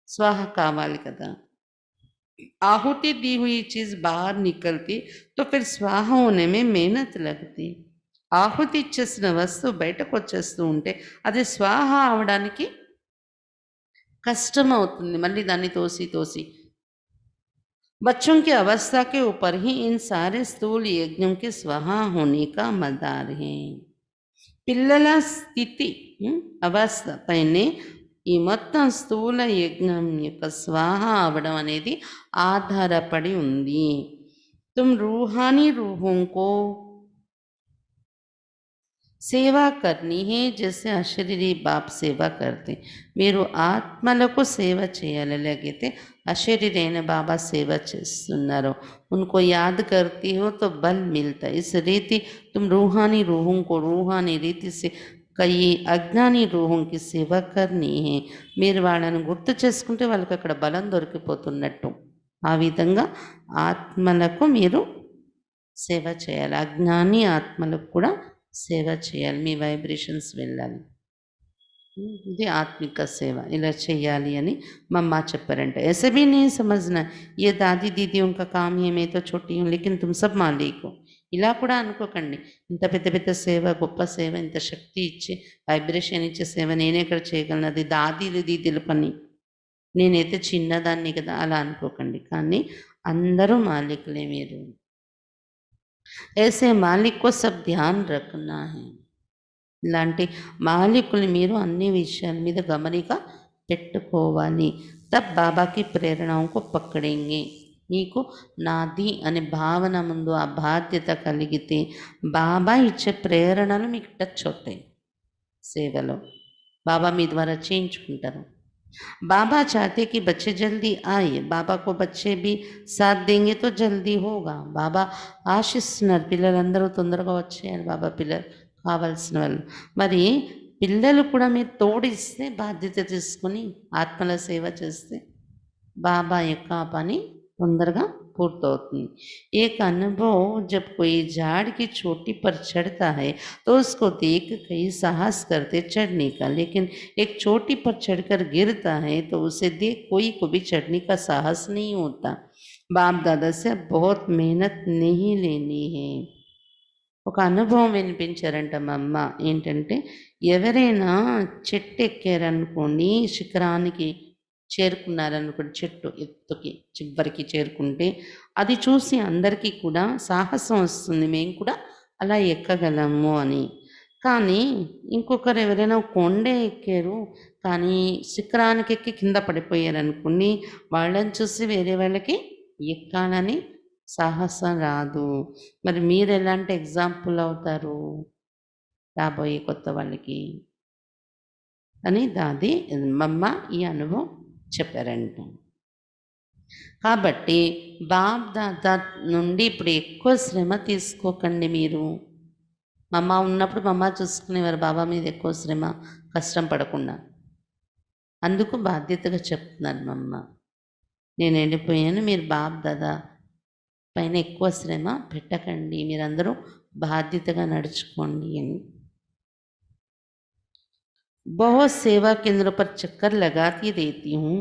S1: స్వాహ కావాలి కదా. ఆహుతి दी हुई चीज़ बाहर निकलती तो फिर स्वाहा होने में मेहनत लगती. ఆహుతి ఇచ్చేసిన వస్తువు బయటకు వచ్చేస్తూ ఉంటే అది స్వాహ అవడానికి కష్టం అవుతుంది. మళ్ళీ దాన్ని తోసి बच्चों की अवस्था के ऊपर ही इन सारे स्थूल यज्ञों के स्वाहा होने का मदार है. పిల్లల స్థితి, అవస్థ పైనే ఈ మొత్తం స్థూల యజ్ఞం యొక్క స్వాహ అవడం అనేది ఆధారపడి ఉంది. तुम रूहानी रूहों को సేవా करनी है जैसे అశరీరి బాప్ సేవ करते. మీరు ఆత్మలకు సేవ చేయాలలాగైతే అశరీరైన బాబా సేవ చేస్తున్నారు. उनको याद करती हो तो बल मिलता है. इस रीति तुम रूहानी रूहों को रूहानी रीति से कई అజ్ఞాని రూహంకి సేవ करनी है. మీరు వాళ్ళని గుర్తు చేసుకుంటే వాళ్ళకి అక్కడ బలం దొరికిపోతున్నట్టు. ఆ విధంగా ఆత్మలకు మీరు సేవ చేయాలి. అజ్ఞాని ఆత్మలకు కూడా సేవ చేయాలి. మీ వైబ్రేషన్స్ వెళ్ళాలి. ఇది ఆత్మిక సేవ. ఇలా చేయాలి అని మమ్మ చెప్పారంట. ऐसे भी नहीं समझना ये दादी दीदियों का काम है, मैं तो छोटी हूँ लेकिन तुम सब मालिक हो. ఇలా కూడా అనుకోకండి. ఇంత పెద్ద సేవ, గొప్ప సేవ, ఇంత శక్తి ఇచ్చే, వైబ్రేషన్ ఇచ్చే సేవ నేనే ఇక్కడ చేయగలను, అది దాదీలు దీదీల పని, నేనైతే చిన్నదాన్ని కదా, అలా అనుకోకండి. కానీ అందరూ మాలికులే మీరు. ऐसे मालिक को सब ध्यान रखना है. ఇలాంటి మాలికులు మీరు అన్ని విషయాల మీద గమనిక పెట్టుకోవాలి. తబ్ బాబాకి ప్రేరణకు పక్కడేంగే. మీకు నాది అనే భావన ముందు ఆ బాధ్యత కలిగితే బాబా ఇచ్చే ప్రేరణలు మీకు టచ్ అవుతాయి. సేవలో బాబా మీ ద్వారా చేయించుకుంటారు. बाबा चाहते कि बच्चे जल्दी आए. बाबा को बच्चे भी साथ देंगे तो जल्दी होगा. బాబా ఆశిస్తున్నారు పిల్లలందరూ తొందరగా వచ్చేయాలి, బాబా పిల్లలు కావాల్సిన వాళ్ళు. మరి పిల్లలు కూడా మీరు తోడిస్తే, బాధ్యత తీసుకొని ఆత్మల సేవ చేస్తే బాబా యొక్క పని తొందరగా पूर्तौती. एक अनुभव जब कोई झाड़ की चोटी पर चढ़ता है तो उसको देख कई साहस करते चढ़ने का, लेकिन एक चोटी पर चढ़कर गिरता है तो उसे देख कोई को भी चढ़ने का साहस नहीं होता. बाप दादा से बहुत मेहनत नहीं लेनी है. ఒక అనుభవం వినిపించారంట మా అమ్మ. ఏంటంటే ఎవరైనా చెట్టు ఎక్కారనుకోండి, శిఖరానికి చేరుకున్నారనుకోండి, చెట్టు ఎత్తుకి చివరికి చేరుకుంటే అది చూసి అందరికీ కూడా సాహసం వస్తుంది, మేము కూడా అలా ఎక్కగలము అని. కానీ ఇంకొకరు ఎవరైనా కొండే ఎక్కారు, కానీ శిఖరానికి ఎక్కి కింద పడిపోయారనుకోండి, వాళ్ళని చూసి వేరే వాళ్ళకి ఎక్కాలని సాహసం రాదు. మరి మీరు ఎలాంటి ఎగ్జాంపుల్ అవుతారు రాబోయే కొత్త వాళ్ళకి అని దాది మమ్మ ఈ అనుభవం చెప్పారంట. కాబట్టి బాప్ దాదా నుండి ఇప్పుడు ఎక్కువ శ్రమ తీసుకోకండి మీరు. మమ్మ ఉన్నప్పుడు మమ్మ చూసుకునేవారు, బాబా మీద ఎక్కువ శ్రమ కష్టం పడకుండా. అందుకు బాధ్యతగా చెప్తున్నారు మమ్మ, నేను వెళ్ళిపోయాను, మీరు బాప్ దాదా పైన ఎక్కువ శ్రమ పెట్టకండి, మీరందరూ బాధ్యతగా నడుచుకోండి అని. बहुत सेवा केंद्रों पर चक्कर लगाती रहती हूँ।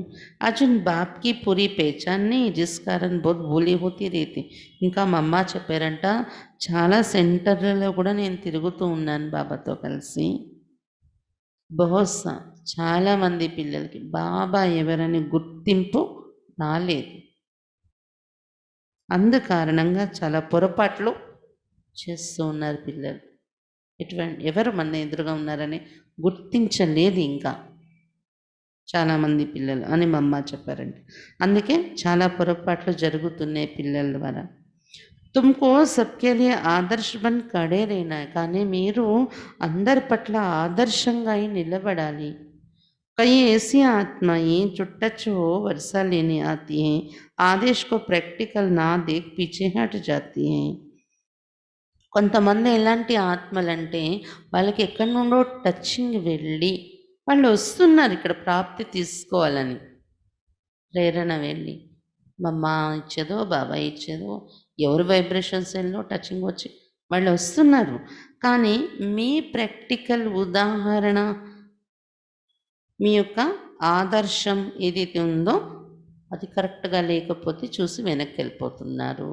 S1: आज उन बाप की पूरी पहचान नहीं, जिस कारण बहुत भूली होती रहती. ఇంకా మమ్మ చెప్పారంట, చాలా సెంటర్లలో కూడా నేను తిరుగుతూ ఉన్నాను బాబాతో కలిసి. బహుశా చాలామంది పిల్లలకి బాబా ఎవరని గుర్తింపు రాలేదు. అందు కారణంగా చాలా పొరపాట్లు చేస్తూ ఉన్నారు పిల్లలు. ఎవరు మన ఎదురుగా ఉన్నారని గుర్తించలేదు ఇంకా చాలామంది పిల్లలు అని మా అమ్మ చెప్పారండి. అందుకే చాలా పొరపాట్లు జరుగుతున్నాయి పిల్లల ద్వారా. తుమ్కో సబ్కే లియే ఆదర్శ బన్ ఖడే रहना है, కానీ మీరు అందరి పట్ల ఆదర్శంగా నిలబడాలి. कई ऐसी आत्माएं जो टच हो वर्षा लेने आती हैं, आदेश को प्रैक्टिकल ना देख पीछे हट जाती हैं. కొంతమంది ఎలాంటి ఆత్మలంటే వాళ్ళకి ఎక్కడి నుండో టచింగ్ వెళ్ళి వాళ్ళు వస్తున్నారు ఇక్కడ ప్రాప్తి తీసుకోవాలని, ప్రేరణ వెళ్ళి మమ్మ ఇచ్చేదో బాబా ఇచ్చేదో ఎవరు వైబ్రేషన్స్ వెళ్ళో టచింగ్ వచ్చి వాళ్ళు వస్తున్నారు. కానీ మీ ప్రాక్టికల్ ఉదాహరణ, మీ యొక్క ఆదర్శం ఏదైతే ఉందో అది కరెక్ట్గా లేకపోతే చూసి వెనక్కి వెళ్ళిపోతున్నారు.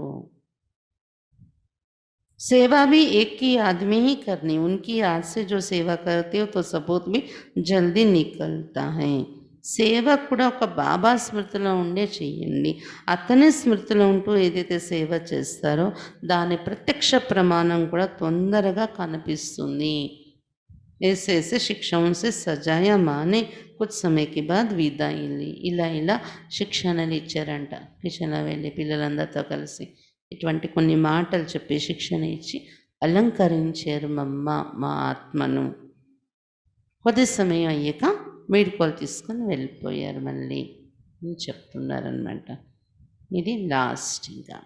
S1: सेवा भी एक ही आदमी ही करनी, उनकी याद से जो सेवा करते हो तो सबूत भी जल्दी निकलता है. సేవ కూడా ఒక బాబా స్మృతిలో ఉండే చెయ్యండి. అతని స్మృతిలో ఉంటూ ఏదైతే సేవ చేస్తారో దాని ప్రత్యక్ష ప్రమాణం కూడా తొందరగా కనిపిస్తుంది. ऐसे ऐसे शिक्षाओं से सजाया माने कुछ समय के बाद विदाई ली. ఇలా శిక్షణలు ఇచ్చారంట. కిచెన్లో వెళ్ళి పిల్లలందరితో కలిసి ఇటువంటి కొన్ని మాటలు చెప్పి శిక్షణ ఇచ్చి అలంకరించారు మమ్మ మా ఆత్మను. కొద్ది సమయం అయ్యాక వీడ్కోలు తీసుకొని వెళ్ళిపోయారు మళ్ళీ అని చెప్తున్నారనమాట. ఇది లాస్ట్. ఇంకా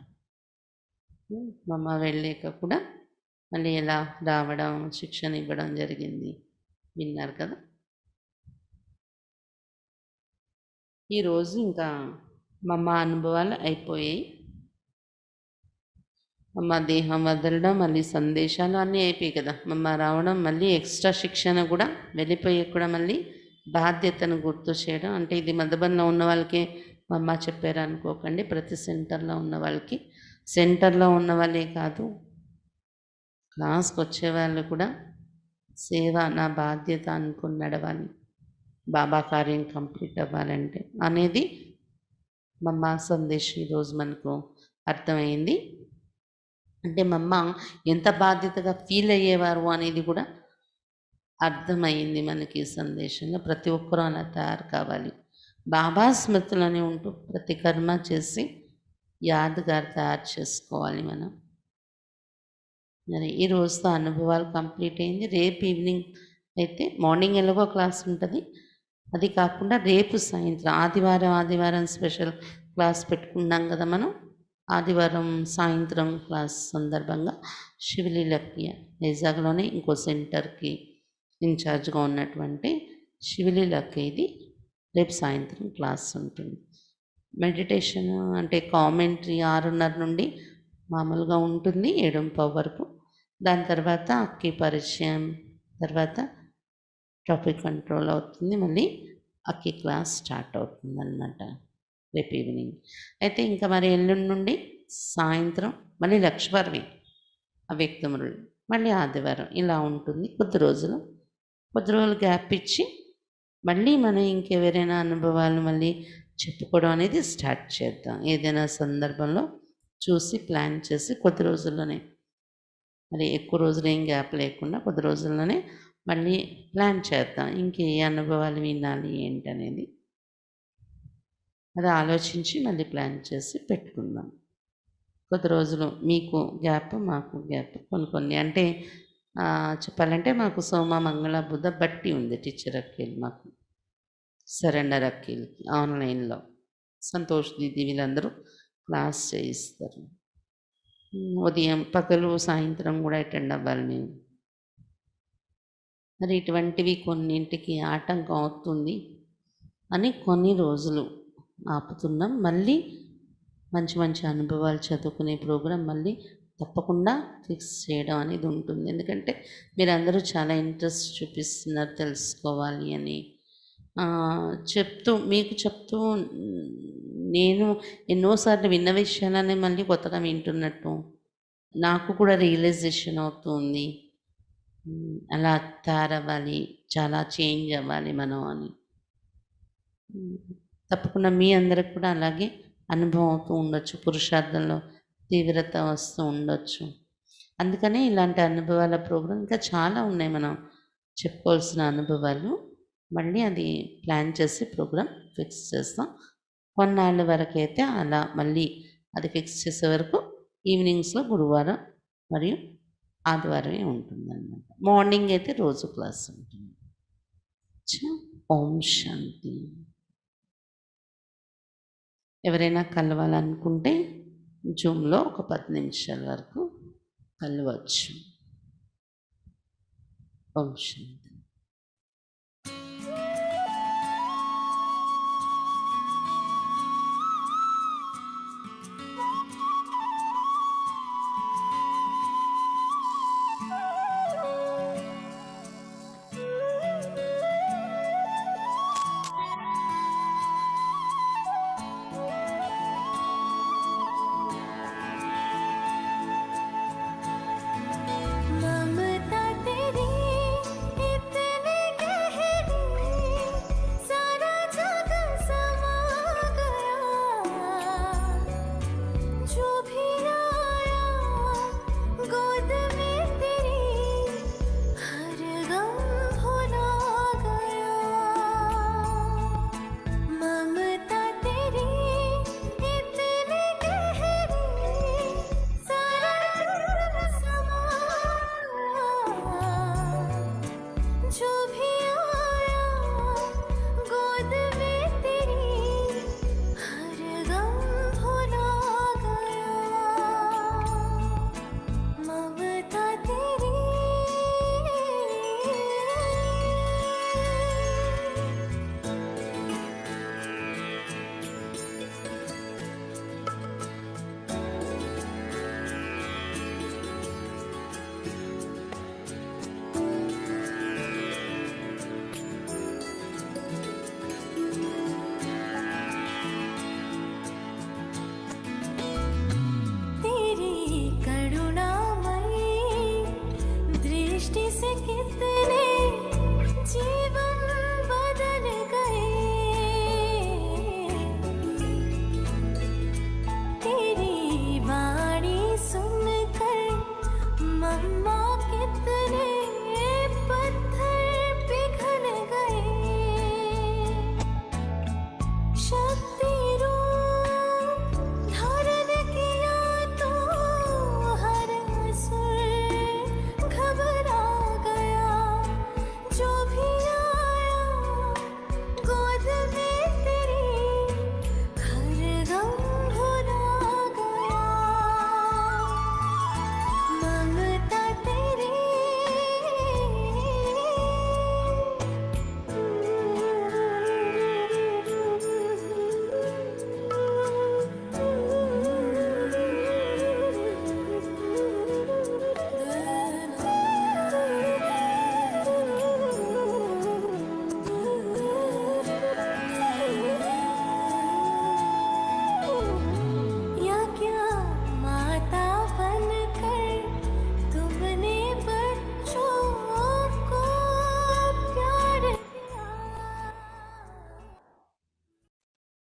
S1: మమ్మ వెళ్ళాక కూడా మళ్ళీ ఎలా రావడం, శిక్షణ ఇవ్వడం జరిగింది విన్నారు కదా. ఈరోజు ఇంకా మమ్మ అనుభవాలు అయిపోయాయి. అమ్మ దేహం వదలడం, మళ్ళీ సందేశాలు అన్నీ అయిపోయాయి కదా. మమ్మ రావడం, మళ్ళీ ఎక్స్ట్రా శిక్షణ కూడా వెళ్ళిపోయి కూడా మళ్ళీ బాధ్యతను గుర్తు చేయడం. అంటే ఇది మధుబన్లో ఉన్న వాళ్ళకి మమ్మ చెప్పారు అనుకోకండి, ప్రతి సెంటర్లో ఉన్న వాళ్ళకి. సెంటర్లో ఉన్న వాళ్ళే కాదు, క్లాస్కి వచ్చేవాళ్ళు కూడా సేవ నా బాధ్యత అనుకుని నడవాలి, బాబా కార్యం కంప్లీట్ అవ్వాలంటే అనేది మమ్మ సందేశం ఈరోజు మనకు అర్థమైంది. అంటే మమ్మ ఎంత బాధ్యతగా ఫీల్ అయ్యేవారు అనేది కూడా అర్థమైంది మనకి ఈ సందేశంలో. ప్రతి ఒక్కరూ అలా తయారు కావాలి, బాబా స్మృతులని ఉంటూ ప్రతి కర్మ చేసి యాదగారు తయారు చేసుకోవాలి మనం. మరి ఈ రోజుతో అనుభవాలు కంప్లీట్ అయింది. రేపు ఈవినింగ్ అయితే మార్నింగ్ ఎలాగో క్లాస్ ఉంటుంది, అది కాకుండా రేపు సాయంత్రం ఆదివారం స్పెషల్ క్లాస్ పెట్టుకున్నాం కదా మనం. ఆదివారం సాయంత్రం క్లాస్ సందర్భంగా శివలీలకి వైజాగ్లోనే ఇంకో సెంటర్కి ఇన్ఛార్జ్గా ఉన్నటువంటి శివలీలకి ఇది రేపు సాయంత్రం క్లాస్ ఉంటుంది. మెడిటేషన్ అంటే కామెంటరీ 6:30 నుండి మామూలుగా ఉంటుంది 7:15 వరకు. దాని తర్వాత అక్కి పరిచయం, తర్వాత ట్రాఫిక్ కంట్రోల్ అవుతుంది, మళ్ళీ అక్కి క్లాస్ స్టార్ట్ అవుతుంది అన్నమాట రేపు ఈవినింగ్. అయితే ఇంకా మరి ఎల్లుండి నుండి సాయంత్రం మళ్ళీ లక్ష్మీవారమే అవ్యక్తములు, మళ్ళీ ఆదివారం ఇలా ఉంటుంది. కొద్ది రోజులు గ్యాప్ ఇచ్చి మళ్ళీ మనం ఇంకెవరైనా అనుభవాలు మళ్ళీ చెప్పుకోవడం అనేది స్టార్ట్ చేద్దాం. ఏదైనా సందర్భంలో చూసి ప్లాన్ చేసి కొద్ది రోజుల్లోనే, మరి ఎక్కువ రోజులు ఏం గ్యాప్ లేకుండా కొద్ది రోజుల్లోనే మళ్ళీ ప్లాన్ చేద్దాం. ఇంకే అనుభవాలు వినాలి ఏంటనేది. అది ఆలోచించి మళ్ళీ ప్లాన్ చేసి పెట్టుకుందాం. కొద్ది రోజులు మీకు గ్యాప్, మాకు గ్యాప్ కొన్ని కొన్ని అంటే చెప్పాలంటే మాకు సోమ, మంగళ, బుధ బట్టి ఉంది టీచర్ అక్కీలు మాకు. సరెండర్ అక్కీలకి ఆన్‌లైన్‌లో. సంతోష్ దీది వీళ్ళందరూ క్లాస్ చేయిస్తారు. ఉదయం, పగలు, సాయంత్రం గూడా అటెండ్ అవ్వాలి మేము. మరి ఇటువంటివి కొన్నింటికి ఆటంకం అవుతుంది అని కొన్ని రోజులు ఆపుతున్నాం. మళ్ళీ మంచి మంచి అనుభవాలు చదువుకునే ప్రోగ్రాం మళ్ళీ తప్పకుండా ఫిక్స్ చేయడం అనేది ఉంటుంది. ఎందుకంటే మీరందరూ చాలా ఇంట్రెస్ట్ చూపిస్తున్నారు తెలుసుకోవాలి అని. మీకు చెప్తూ నేను ఎన్నోసార్లు విన్న విషయాలనే మళ్ళీ కొత్తగా వింటున్నట్టు నాకు కూడా రియలైజేషన్ అవుతుంది. అలా తయారవ్వాలి, చాలా చేంజ్ అవ్వాలి మనం అని. తప్పకుండా మీ అందరికి కూడా అలాగే అనుభవం అవుతూ ఉండొచ్చు. పురుషార్థంలో తీవ్రత వస్తూ ఉండొచ్చు. అందుకనే ఇలాంటి అనుభవాల ప్రోగ్రాం ఇంకా చాలా ఉన్నాయి మనం చెప్పుకోవాల్సిన అనుభవాలు. మళ్ళీ అది ప్లాన్ చేసి ప్రోగ్రాం ఫిక్స్ చేస్తాం. కొన్నాళ్ళ వరకైతే అలా మళ్ళీ అది ఫిక్స్ చేసే వరకు ఈవినింగ్స్‌లో గురువారం మరియు ఆదివారమే ఉంటుందన్నమాట. మార్నింగ్ అయితే రోజు క్లాస్ ఉంటుంది. ఓం శాంతి. ఎవరైనా కలవాలనుకుంటే జూమ్‌లో ఒక 10 నిమిషాల వరకు కలవచ్చు. ఓం శాంతి.